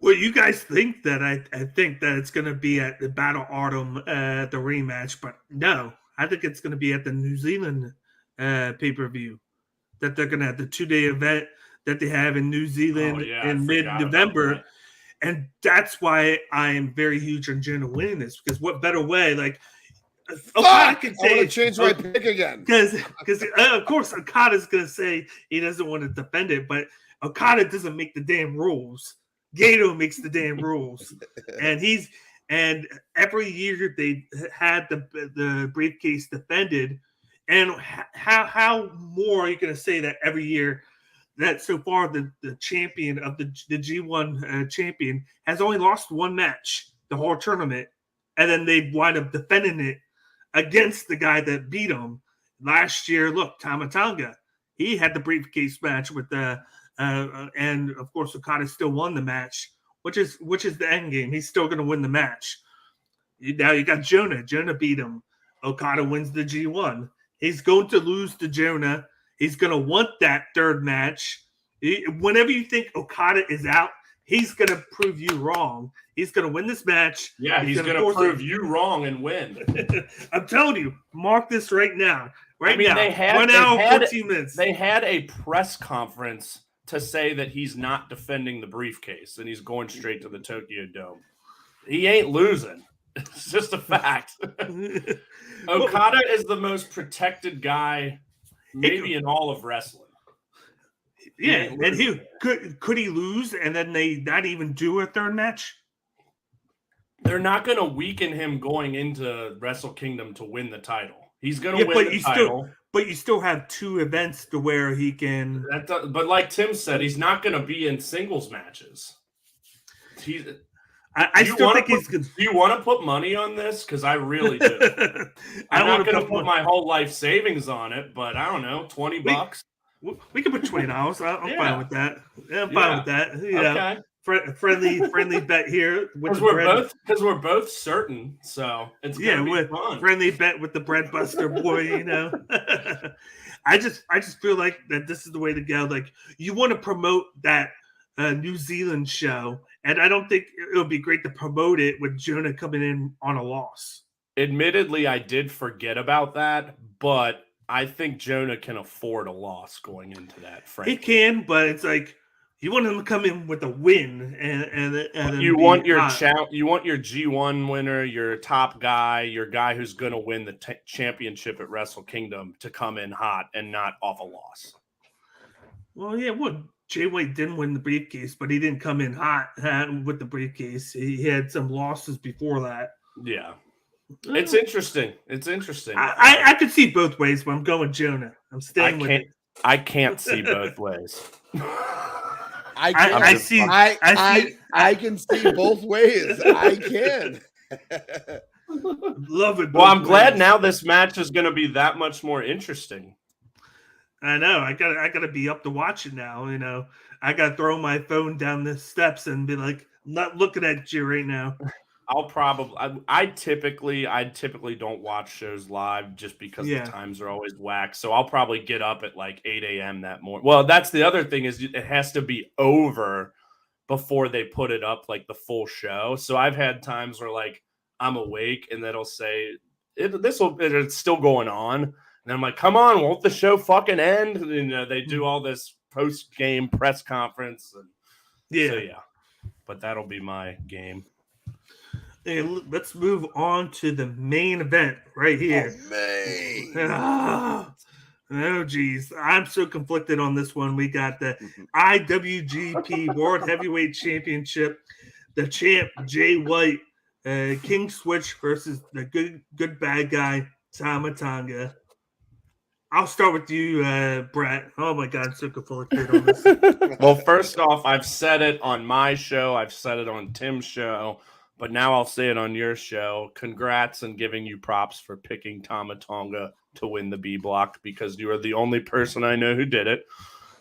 S1: Well, you guys think that I think that it's going to be at the Battle Autumn, the rematch, but no, I think it's going to be at the New Zealand pay-per-view, that they're going to have the 2-day event that they have in New Zealand in mid-November. And that's why I am very huge on Jonah winning this, because what better way, Okada can say,
S3: I want to change my pick again.
S1: Because of course, Okada's going to say he doesn't want to defend it, but Okada doesn't make the damn rules. Gato makes the damn rules. And every year they had the briefcase defended. And how more are you going to say that every year that so far the champion of the G1 champion has only lost one match the whole tournament, and then they wind up defending it against the guy that beat him last year? Look, Tama Tonga, he had the briefcase match with and of course Okada still won the match, which is the end game. He's still going to win the match. Now you got Jonah. Jonah beat him. Okada wins the G1. He's going to lose to Jonah. He's going to want that third match. Whenever you think Okada is out, he's going to prove you wrong. He's going to win this match.
S2: Yeah, he's going to prove you wrong and win.
S1: I'm telling you, mark this right now.
S2: They had
S1: 1 hour, 14 minutes.
S2: They had a press conference to say that he's not defending the briefcase and he's going straight to the Tokyo Dome. He ain't losing. It's just a fact. Okada is the most protected guy maybe in all of wrestling.
S1: Yeah, and he could he lose and then they not even do a third match?
S2: They're not going to weaken him going into Wrestle Kingdom to win the title. He's going to win the title.
S1: But you still have 2 events to where he can.
S2: But like Tim said, he's not going to be in singles matches.
S1: I still think he's good.
S2: Do you want to put money on this? Because I really do. I'm not going to put my whole life savings on it, but I don't know, $20.
S1: We can put $20. I'm fine with that. Yeah, I'm fine with that. Yeah. Okay. Friendly bet here.
S2: Because we're both certain, so it's gonna be fun.
S1: Friendly bet with the bread buster boy. I just feel like that this is the way to go. Like, you want to promote that New Zealand show, and I don't think it would be great to promote it with Jonah coming in on a loss.
S2: Admittedly, I did forget about that, but I think Jonah can afford a loss going into that. Frankly,
S1: he can, but it's like, you want him to come in with a win, and
S2: you want your G1 winner, your top guy, your guy who's going to win the championship at Wrestle Kingdom to come in hot and not off a loss.
S1: Well, yeah, Jay White didn't win the briefcase, but he didn't come in hot with the briefcase. He had some losses before that.
S2: Yeah. It's interesting. It's interesting.
S1: I could see both ways, but I'm going Jonah. I'm staying with it.
S2: I can't see both ways.
S3: I can see both ways. I can.
S1: Love it.
S2: Well, I'm glad now this match is going to be that much more interesting.
S1: I know. I gotta be up to watch it now. You know, I gotta throw my phone down the steps and be like, I'm not looking at you right now.
S2: I typically don't watch shows live just because the times are always whack. So I'll probably get up at like 8 a.m. that morning. Well, that's the other thing is it has to be over before they put it up like the full show. So I've had times where like I'm awake and that'll say it's still going on. And I'm like, come on, won't the show fucking end? And, you know, they do all this post-game press conference. And so, but that'll be my game.
S1: Hey, let's move on to the main event right here. Oh, geez. I'm so conflicted on this one. We got the IWGP World Heavyweight Championship. The champ, Jay White, King Switch versus the good bad guy, Tama Tonga. I'll start with you, Brett. Oh, my God. I'm so conflicted on this.
S2: Well, first off, I've said it on my show. I've said it on Tim's show. But now I'll say it on your show. Congrats and giving you props for picking Tama Tonga to win the B block because you are the only person I know who did it.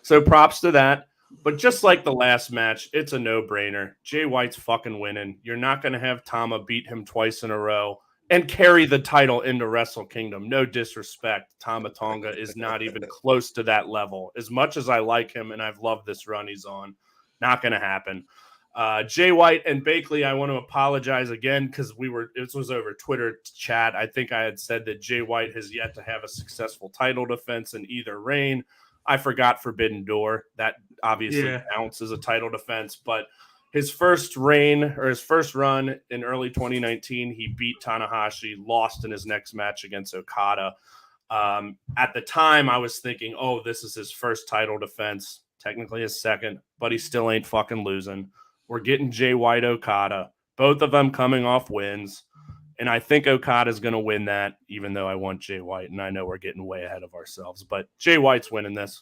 S2: So props to that. But just like the last match, it's a no-brainer. Jay White's fucking winning. You're not going to have Tama beat him twice in a row and carry the title into Wrestle Kingdom. No disrespect. Tama Tonga is not even close to that level. As much as I like him and I've loved this run he's on, not going to happen. Jay White and Bakley, I want to apologize again because this was over Twitter chat. I think I had said that Jay White has yet to have a successful title defense in either reign. I forgot Forbidden Door. That obviously counts as a title defense, but his first reign or his first run in early 2019, he beat Tanahashi, lost in his next match against Okada. At the time, I was thinking, oh, this is his first title defense, technically his second, but he still ain't fucking losing. We're getting Jay White, Okada, both of them coming off wins. And I think Okada's going to win that, even though I want Jay White. And I know we're getting way ahead of ourselves, but Jay White's winning this.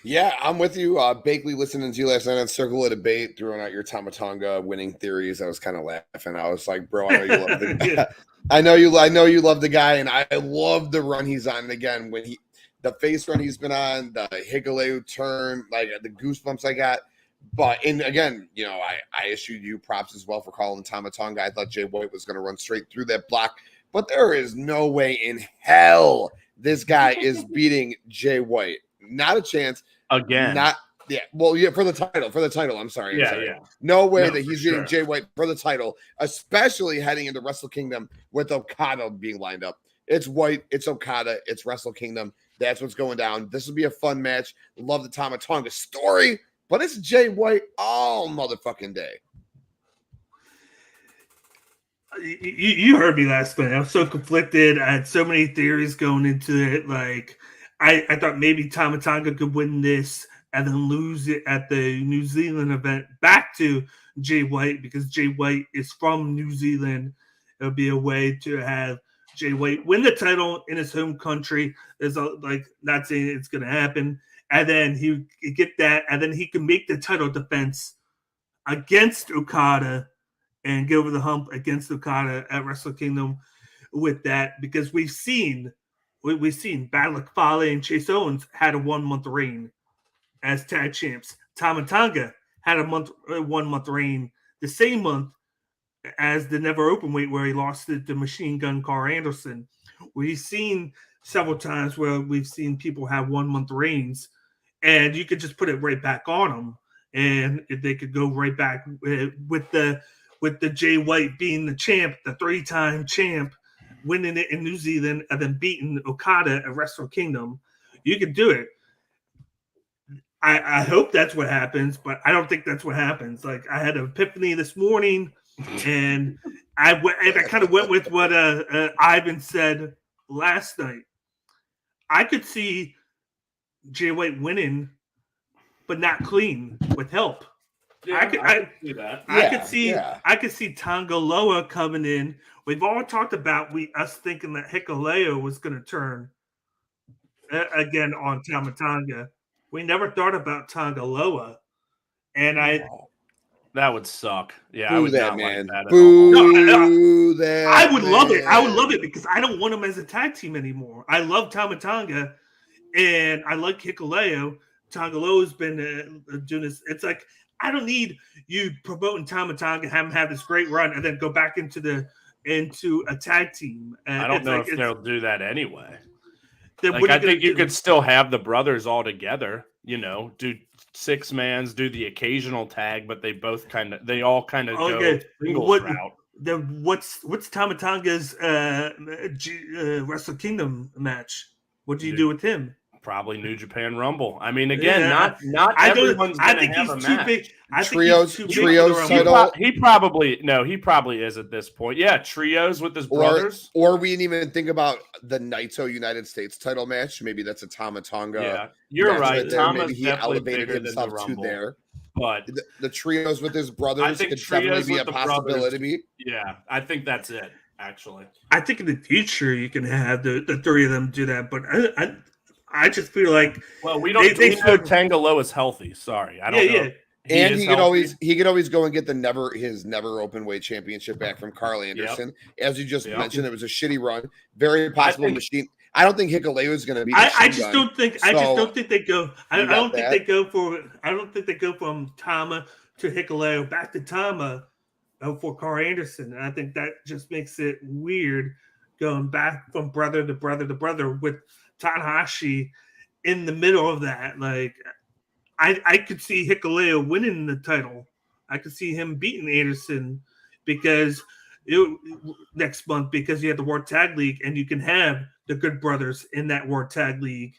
S3: Yeah, I'm with you. Bakley, listening to you last night on Circle of Debate, throwing out your Tama Tonga winning theories. I was kind of laughing. I was like, bro, I know you love the guy. I know you love the guy, and I love the run he's on. And again, when the face run he's been on, the Hikuleo turn, like the goosebumps I got. But again, you know, I issued you props as well for calling Tama Tonga. I thought Jay White was going to run straight through that block, but there is no way in hell this guy is beating Jay White. Not a chance.
S2: Again.
S3: For the title. I'm sorry.
S2: Yeah.
S3: No way that he's beating Jay White for the title, especially heading into Wrestle Kingdom with Okada being lined up. It's White, it's Okada, it's Wrestle Kingdom. That's what's going down. This will be a fun match. Love the Tama Tonga story. But it's Jay White all motherfucking day.
S1: You heard me last night. I was so conflicted. I had so many theories going into it. Like, I thought maybe Tama Tonga could win this and then lose it at the New Zealand event back to Jay White because Jay White is from New Zealand. It would be a way to have Jay White win the title in his home country. There's not saying it's going to happen. And then he get that, and then he can make the title defense against Okada and get over the hump against Okada at Wrestle Kingdom with that, because we've seen Badluck Fale and Chase Owens had a 1 month reign as tag champs. Tama Tonga had a 1 month reign the same month as the Never Openweight, where he lost it to Machine Gun Carl Anderson. We've seen several times where we've seen people have 1 month reigns. And you could just put it right back on them, and if they could go right back with the Jay White being the champ, the 3-time champ, winning it in New Zealand, and then beating Okada at Wrestle Kingdom. You could do it. I hope that's what happens, but I don't think that's what happens. Like, I had an epiphany this morning, and I kind of went with what Ivan said last night. I could see Jay White winning but not clean with help.
S2: Yeah, I could see that.
S1: I could see Tonga Loa coming in. We've all talked about us thinking that Hikuleo was going to turn again on Tama Tonga. We never thought about Tonga Loa, and
S2: that would suck. Yeah,
S3: Boo
S2: I would
S3: that,
S2: not
S3: man.
S2: like that at
S3: Boo
S2: all.
S3: that.
S1: I would love it. I would
S3: man.
S1: love it because I don't want them as a tag team anymore. I love Tama Tonga, and I like Hikuleo. Tonga Loa's been doing this. It's like I don't need you promoting Tama Tonga, have him have this great run, and then go back into a tag team.
S2: I don't know if they'll do that anyway.
S1: Then
S2: like, I think you could still have the brothers all together. You know, do 6-mans, do the occasional tag, but they all kind of go singles route.
S1: Then what's Tama Tonga's Wrestle Kingdom match? What do you do with him?
S2: Probably New Japan Rumble. I mean, again, not everyone's going to have a match.
S3: Trios title.
S2: He probably is at this point. Yeah, trios with his brothers.
S3: Or we didn't even think about the Naito United States title match. Maybe that's a Tama Tonga.
S2: Yeah, you're right.
S3: Maybe he elevated himself to there.
S2: But
S3: the trios with his brothers
S2: I think
S3: could definitely be a possibility.
S2: Brothers, yeah, I think that's it, actually.
S1: I think in the future you can have the three of them do that, but I just feel like
S2: we don't know Tangaloa is healthy. Sorry, I don't know.
S3: Yeah. And he could always go and get his never open weight championship back from Carl Anderson. Yep. As you just mentioned, it was a shitty run. Very possible machine. I don't think Hikuleo is going to be. I just don't think they go. I don't think they go from Tama to Hikuleo back to Tama for Carl Anderson. And I think that just makes it weird going back from brother to brother to brother with Tanahashi in the middle of that. Like, I could see Hikuleo winning the title. I could see him beating Anderson next month because you have the World Tag League and you can have the Good Brothers in that World Tag League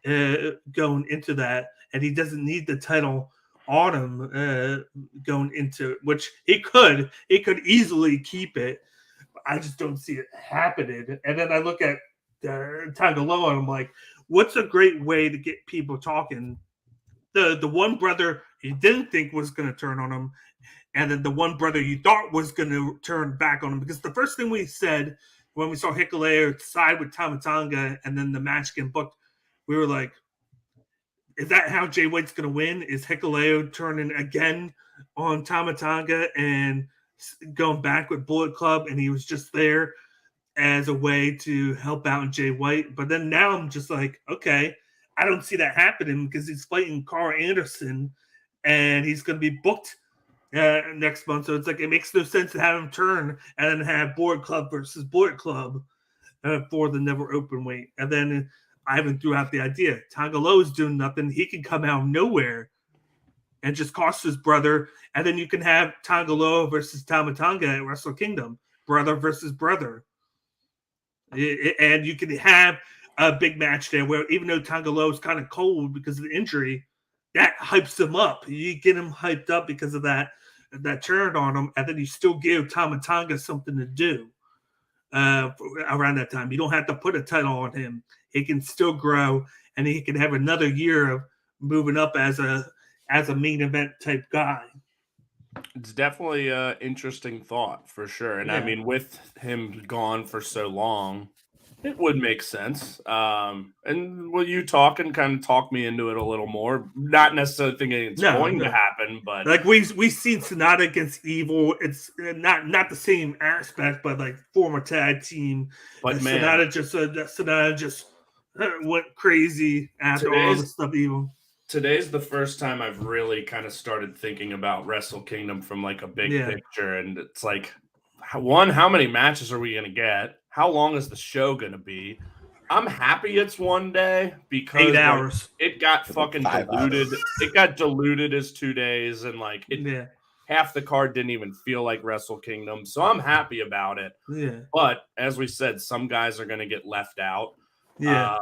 S3: going into that, and he doesn't need the title on him going into which he could easily keep it. I just don't see it happening. And then I look at Tonga Loa and I'm like, what's a great way to get people talking? The one brother you didn't think was going to turn on him, and then the one brother you thought was going to turn back on him. Because the first thing we said when we saw Hikuleo side with Tama Tonga and then the match getting booked, we were like, is that how Jay White's going to win? Is Hikuleo turning again on Tama Tonga and going back with Bullet Club, and he was just there as a way to help out Jay White? But then now I'm just like, okay, I don't see that happening because he's fighting Carl Anderson and he's going to be booked next month. So it's like it makes no sense to have him turn and then have Bullet Club versus Bullet Club for the never open weight. And then Ivan threw out the idea. Tonga Loa is doing nothing. He can come out of nowhere and just cost his brother. And then you can have Tonga Loa versus Tama Tonga at Wrestle Kingdom. Brother versus brother. And you can have a big match there where even though Tonga Loa is kind of cold because of the injury, that hypes him up. You get him hyped up because of that turn on him, and then you still give Tama Tonga something to do around that time. You don't have to put a title on him. He can still grow, and he can have another year of moving up as a main event type guy.
S2: It's definitely an interesting thought for sure. And I mean, with him gone for so long, it would make sense. And will you talk me into it a little more? Not necessarily thinking it's going to happen, but
S1: like we've seen Sonata against Evil. It's not the same aspect, but like former tag team.
S2: But man,
S1: Sonata just went crazy after all the stuff Evil.
S2: Today's the first time I've really kind of started thinking about Wrestle Kingdom from like a big picture, and it's like, how many matches are we going to get? How long is the show going to be? I'm happy it's one day because
S1: 8 hours.
S2: It got fucking diluted. It got diluted as 2 days, and like half the card didn't even feel like Wrestle Kingdom. So I'm happy about it.
S1: Yeah.
S2: But as we said, some guys are going to get left out.
S1: Yeah.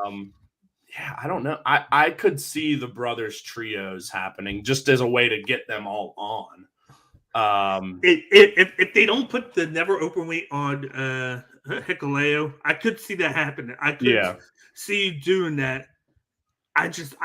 S2: I don't know. I could see the brothers trios happening just as a way to get them all on.
S1: If they don't put the never open weight on Hikuleo, I could see that happening. I could see you doing that I just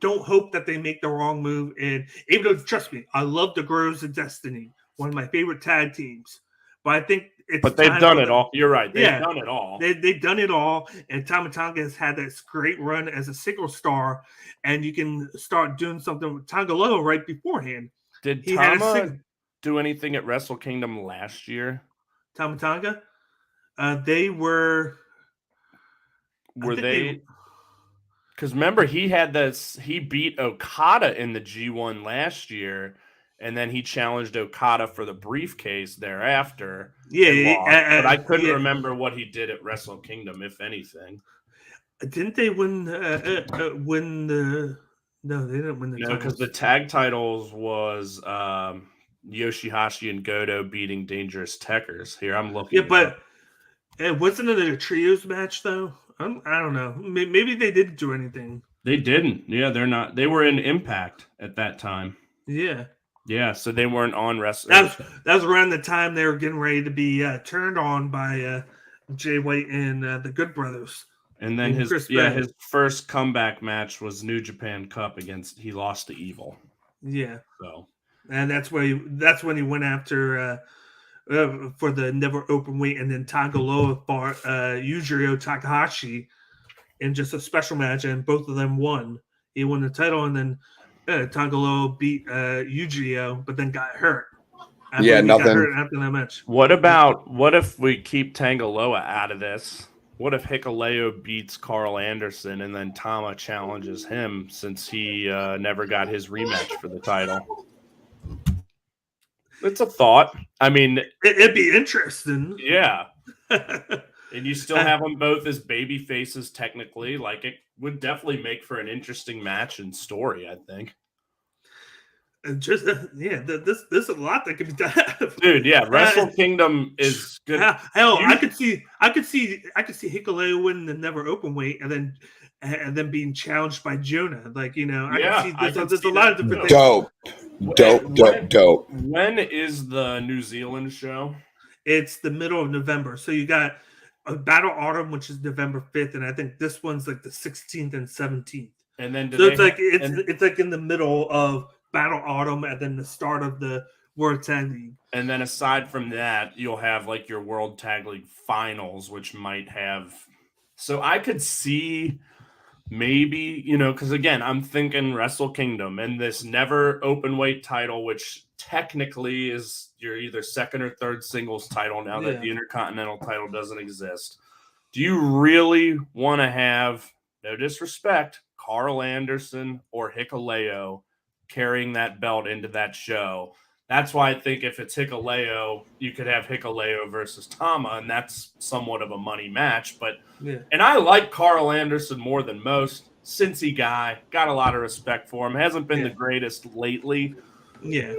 S1: don't hope that they make the wrong move. And even though, trust me, I love the Groves of Destiny, one of my favorite tag teams. But I think it's
S2: But they've done it all. You're right. They've done it all.
S1: They've done it all. And Tama Tonga has had this great run as a single star. And you can start doing something with Tonga Loa right beforehand.
S2: Did Tama do anything at Wrestle Kingdom last year?
S1: Tama Tonga? They were...
S2: Were they... Because remember, he beat Okada in the G1 last year, and then he challenged Okada for the briefcase thereafter. But I couldn't remember what he did at Wrestle Kingdom, if anything.
S1: Didn't they win the... No, they didn't win the titles.
S2: No, because the tag titles was Yoshihashi and Goto beating Dangerous Tekkers. Here, I'm looking.
S1: Yeah, but wasn't it a trios match, though? I don't know. Maybe they didn't do anything.
S2: They didn't. Yeah, they're not. They were in Impact at that time.
S1: Yeah.
S2: Yeah, so they weren't on wrestling.
S1: That was around the time they were getting ready to be turned on by Jay White and the Good Brothers.
S2: And then his first comeback match was New Japan Cup he lost to Evil.
S1: Yeah.
S2: So,
S1: and that's when he went after for the never open weight, and then Tonga Loa fought Yujiro Takahashi in just a special match, and both of them won. He won the title, and then Tonga Loa beat Yujiro, but then got hurt.
S3: Nothing.
S1: Got hurt after that match.
S2: What if we keep Tonga Loa out of this? What if Hikuleo beats Carl Anderson and then Tama challenges him since he never got his rematch for the title? It's a thought. I mean,
S1: it'd be interesting.
S2: Yeah. And you still have them both as baby faces, technically. Like, it would definitely make for an interesting match and story, I think.
S1: And just there's a lot that could be done.
S2: Dude, yeah, Wrestle Kingdom is good.
S1: Hell, I could see Hikuleo winning the never open weight and then being challenged by Jonah. Like, I could see there's a lot of different things.
S3: Dope.
S2: When is the New Zealand show?
S1: It's the middle of November. So you got a Battle Autumn, which is November 5th, and I think this one's like the 16th and 17th.
S2: And then
S1: it's like in the middle of Battle Autumn and then the start of the World Tag League.
S2: And then aside from that, you'll have like your World Tag League finals, which might have. So I could see maybe, because again, I'm thinking Wrestle Kingdom and this never open weight title, which technically is your either second or third singles title now that the Intercontinental title doesn't exist. Do you really want to have, no disrespect, Carl Anderson or Hikuleo carrying that belt into that show? That's why I think if it's Hikuleo, you could have Hikuleo versus Tama, and that's somewhat of a money match. But and I like Carl Anderson more than most. Cincy guy, got a lot of respect for him. Hasn't been the greatest lately.
S1: Yeah,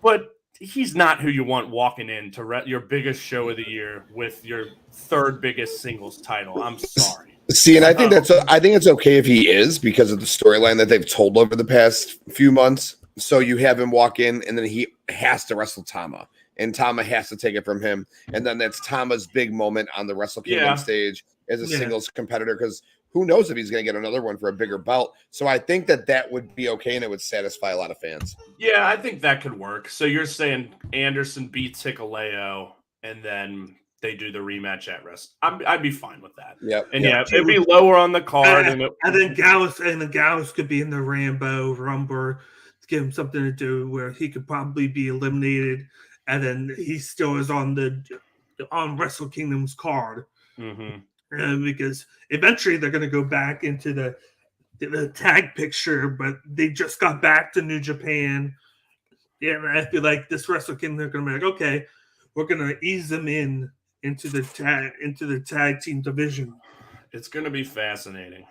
S2: but he's not who you want walking into your biggest show of the year with your third biggest singles title. I'm sorry.
S3: See, and I think it's okay if he is because of the storyline that they've told over the past few months. So you have him walk in, and then he has to wrestle Tama, and Tama has to take it from him, and then that's Tama's big moment on the Wrestle Kingdom stage as a singles competitor, because who knows if he's going to get another one for a bigger belt. So I think that would be okay, and it would satisfy a lot of fans.
S2: Yeah, I think that could work. So you're saying Anderson beats Hikuleo, and then they do the rematch at Wrestle. I'd be fine with that. It'd be lower on the card,
S1: and then Gallus could be in the Rambo Rumble. Give him something to do where he could probably be eliminated, and then he still is on Wrestle Kingdom's card.
S2: Mm-hmm.
S1: Because eventually they're going to go back into the tag picture, but they just got back to New Japan. Yeah, and I feel like this Wrestle Kingdom, they're going to be like, okay, we're going to ease them into the tag team division.
S2: It's going to be fascinating.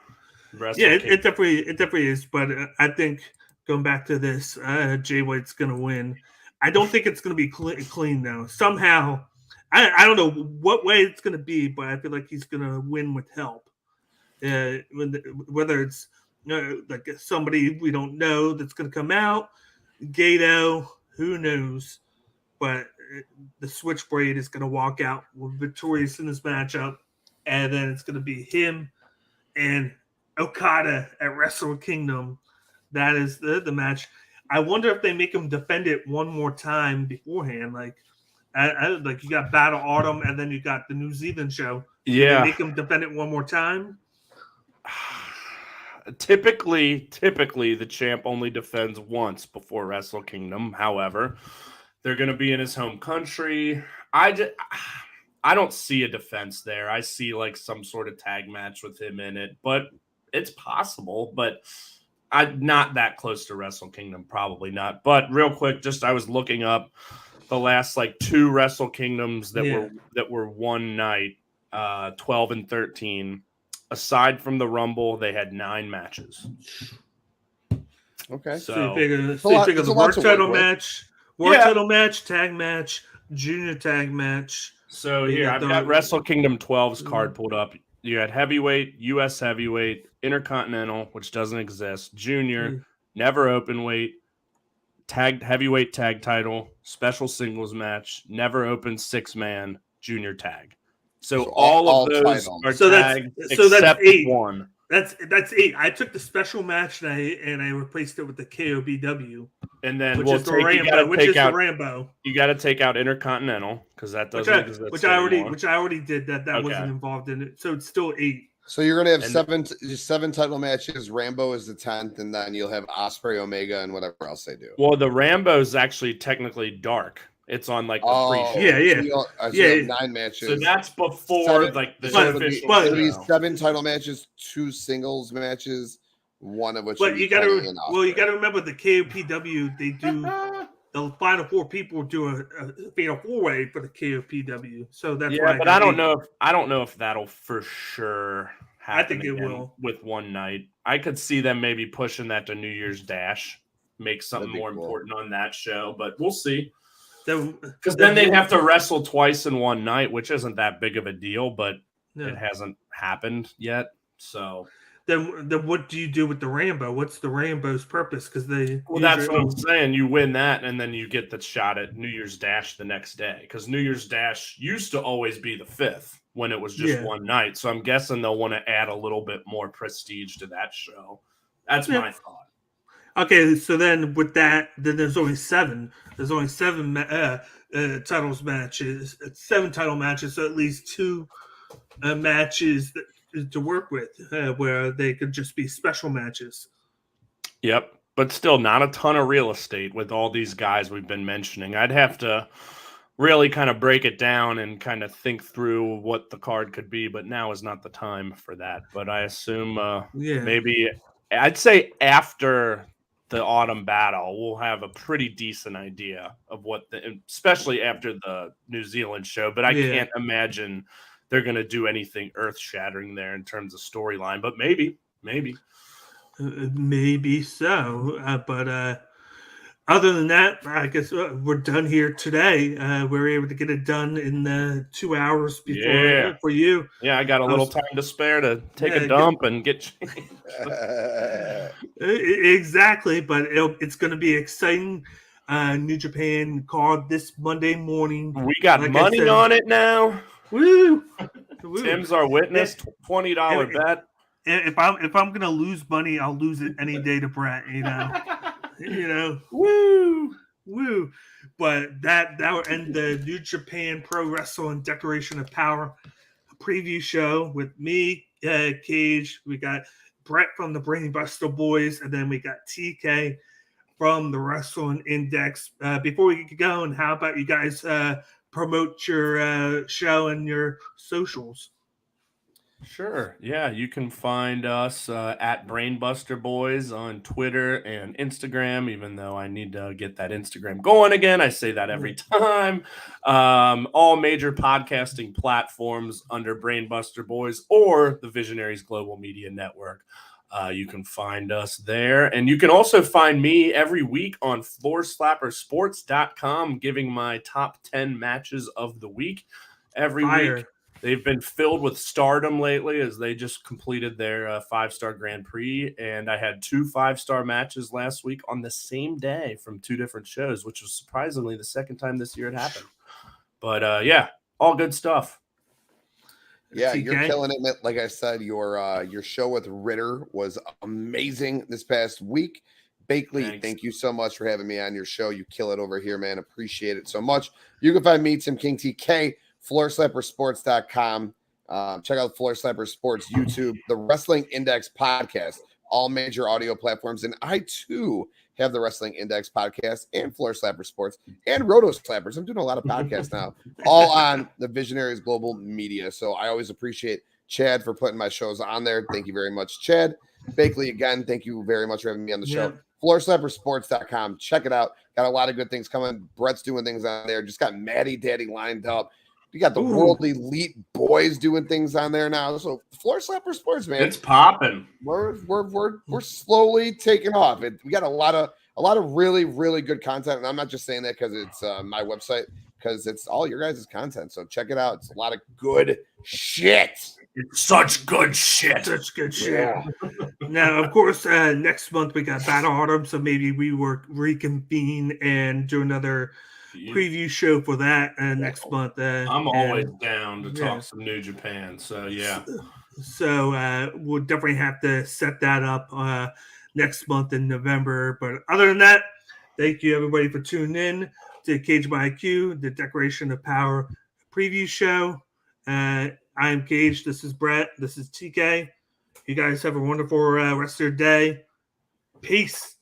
S1: It definitely is. But I think, going back to this, Jay White's going to win. I don't think it's going to be clean, though. Somehow, I don't know what way it's going to be, but I feel like he's going to win with help. Whether it's like somebody we don't know that's going to come out, Gato, who knows. But the Switchblade is going to walk out victorious in this matchup, and then it's going to be him and Okada at Wrestle Kingdom. That is the match. I wonder if they make him defend it one more time beforehand. Like you got Battle Autumn, and then you got the New Zealand show. Do they make him defend it one more time?
S2: Typically, the champ only defends once before Wrestle Kingdom. However, they're going to be in his home country. I don't see a defense there. I see like some sort of tag match with him in it, but it's possible. But I'm not that close to Wrestle Kingdom, probably not. But real quick, I was looking up the last like 2 Wrestle Kingdoms that were one night, 12 and 13. Aside from the Rumble, they had 9 matches.
S3: Okay.
S1: So you figure the world title match, tag match, junior tag match.
S2: So here, I've got Wrestle Kingdom 12's card pulled up. You had heavyweight, U.S. heavyweight, intercontinental, which doesn't exist, junior, never open weight, heavyweight tag title, special singles match, never open 6-man, junior tag. So all of those are tagged except
S1: 8.
S2: 1.
S1: That's 8. I took the special match and I replaced it with the KOBW.
S2: And then
S1: which is the Rambo.
S2: You got to take out Intercontinental because that doesn't exist.
S1: Which I already did. That wasn't involved in it. So it's still 8.
S3: So you're gonna have 7 title matches. Rambo is the 10th, and then you'll have Ospreay, Omega, and whatever else they do.
S2: Well, the Rambo is actually technically dark. It's on like the
S3: pre-show. So 9 matches.
S2: So that's before
S3: It'll be 7 title matches, 2 singles matches, one of which.
S1: But you got to remember the KOPW. They do the final 4 people do a fatal 4-way for the KOPW. So that's why.
S2: But I don't know if that'll for sure happen.
S1: I think it will
S2: with one night. I could see them maybe pushing that to New Year's Dash, make something more important on that show. But we'll see. Because then they'd have to wrestle twice in one night, which isn't that big of a deal, but it hasn't happened yet. So
S1: then what do you do with the Rambo? What's the Rambo's purpose? Because
S2: that's what I'm saying. You win that, and then you get the shot at New Year's Dash the next day. Because New Year's Dash used to always be the 5th when it was just one night. So I'm guessing they'll want to add a little bit more prestige to that show. That's my thought.
S1: Okay, so then with that, then there's only 7. There's only 7 titles matches, 7 title matches, so at least 2 matches to work with, where they could just be special matches.
S2: Yep, but still not a ton of real estate with all these guys we've been mentioning. I'd have to really kind of break it down and kind of think through what the card could be, but now is not the time for that. But I assume maybe I'd say after the autumn battle, we'll have a pretty decent idea of especially after the New Zealand show. But I can't imagine they're going to do anything earth-shattering there in terms of storyline. But maybe
S1: so. But other than that, I guess we're done here today. We were able to get it done in 2 hours before for you.
S2: Yeah, I got a little time to spare to take a dump and get changed.
S1: Exactly, but it's going to be exciting. New Japan card this Monday morning.
S2: We got money on it now.
S1: Woo!
S2: Tim's our witness. $20 bet.
S1: If I'm gonna lose money, I'll lose it any day to Brett. Woo! But that will end the New Japan Pro Wrestling Declaration of Power preview show with me, Cage. We got Brett from the Brainbuster Boys, and then we got TK from the Wrestling Index. Before we get going, how about you guys promote your show and your socials?
S2: Sure. Yeah, you can find us at Brainbuster Boys on Twitter and Instagram, even though I need to get that Instagram going again. I say that every time. All major podcasting platforms under Brainbuster Boys or the Visionaries Global Media Network. You can find us there. And you can also find me every week on FloorSlapperSports.com, giving my top 10 matches of the week every week. They've been filled with stardom lately as they just completed their 5-star Grand Prix. And I had 2 5-star matches last week on the same day from 2 different shows, which was surprisingly the second time this year it happened. But yeah, all good stuff.
S3: Yeah,
S1: TK.
S3: you're killing it. Like I said, your show with Ritter was amazing this past week. Bakley, thank you so much for having me on your show. You kill it over here, man. Appreciate it so much. You can find me, Tim King TK, FloorSlapperSports.com. Check out Floor Slapper Sports YouTube, the Wrestling Index podcast, all major audio platforms. And I, too, have the Wrestling Index podcast and Floor Slapper Sports and Roto Slappers. I'm doing a lot of podcasts now, all on the Visionaries Global Media. So I always appreciate Chad for putting my shows on there. Thank you very much, Chad. Bakley, again, thank you very much for having me on the show. FloorSlapperSports.com. Check it out. Got a lot of good things coming. Brett's doing things on there. Just got Maddie Daddy lined up. You got the World Elite Boys doing things on there now. So Floor Slapper Sports, man,
S2: it's popping.
S3: We're slowly taking off. We got a lot of really, really good content. And I'm not just saying that because it's my website, because it's all your guys' content. So check it out. It's a lot of good shit.
S2: It's such good shit.
S1: Such good shit.
S3: Yeah.
S1: Now, of course, next month we got Battle Autumn, so maybe we will reconvene and do another preview show for that next month.
S2: I'm always down to talk some New Japan, so yeah.
S1: So we'll definitely have to set that up next month in November. But other than that, thank you everybody for tuning in to Cage by IQ, the Declaration of Power preview show. I am Cage. This is Brett. This is TK. You guys have a wonderful rest of your day. Peace.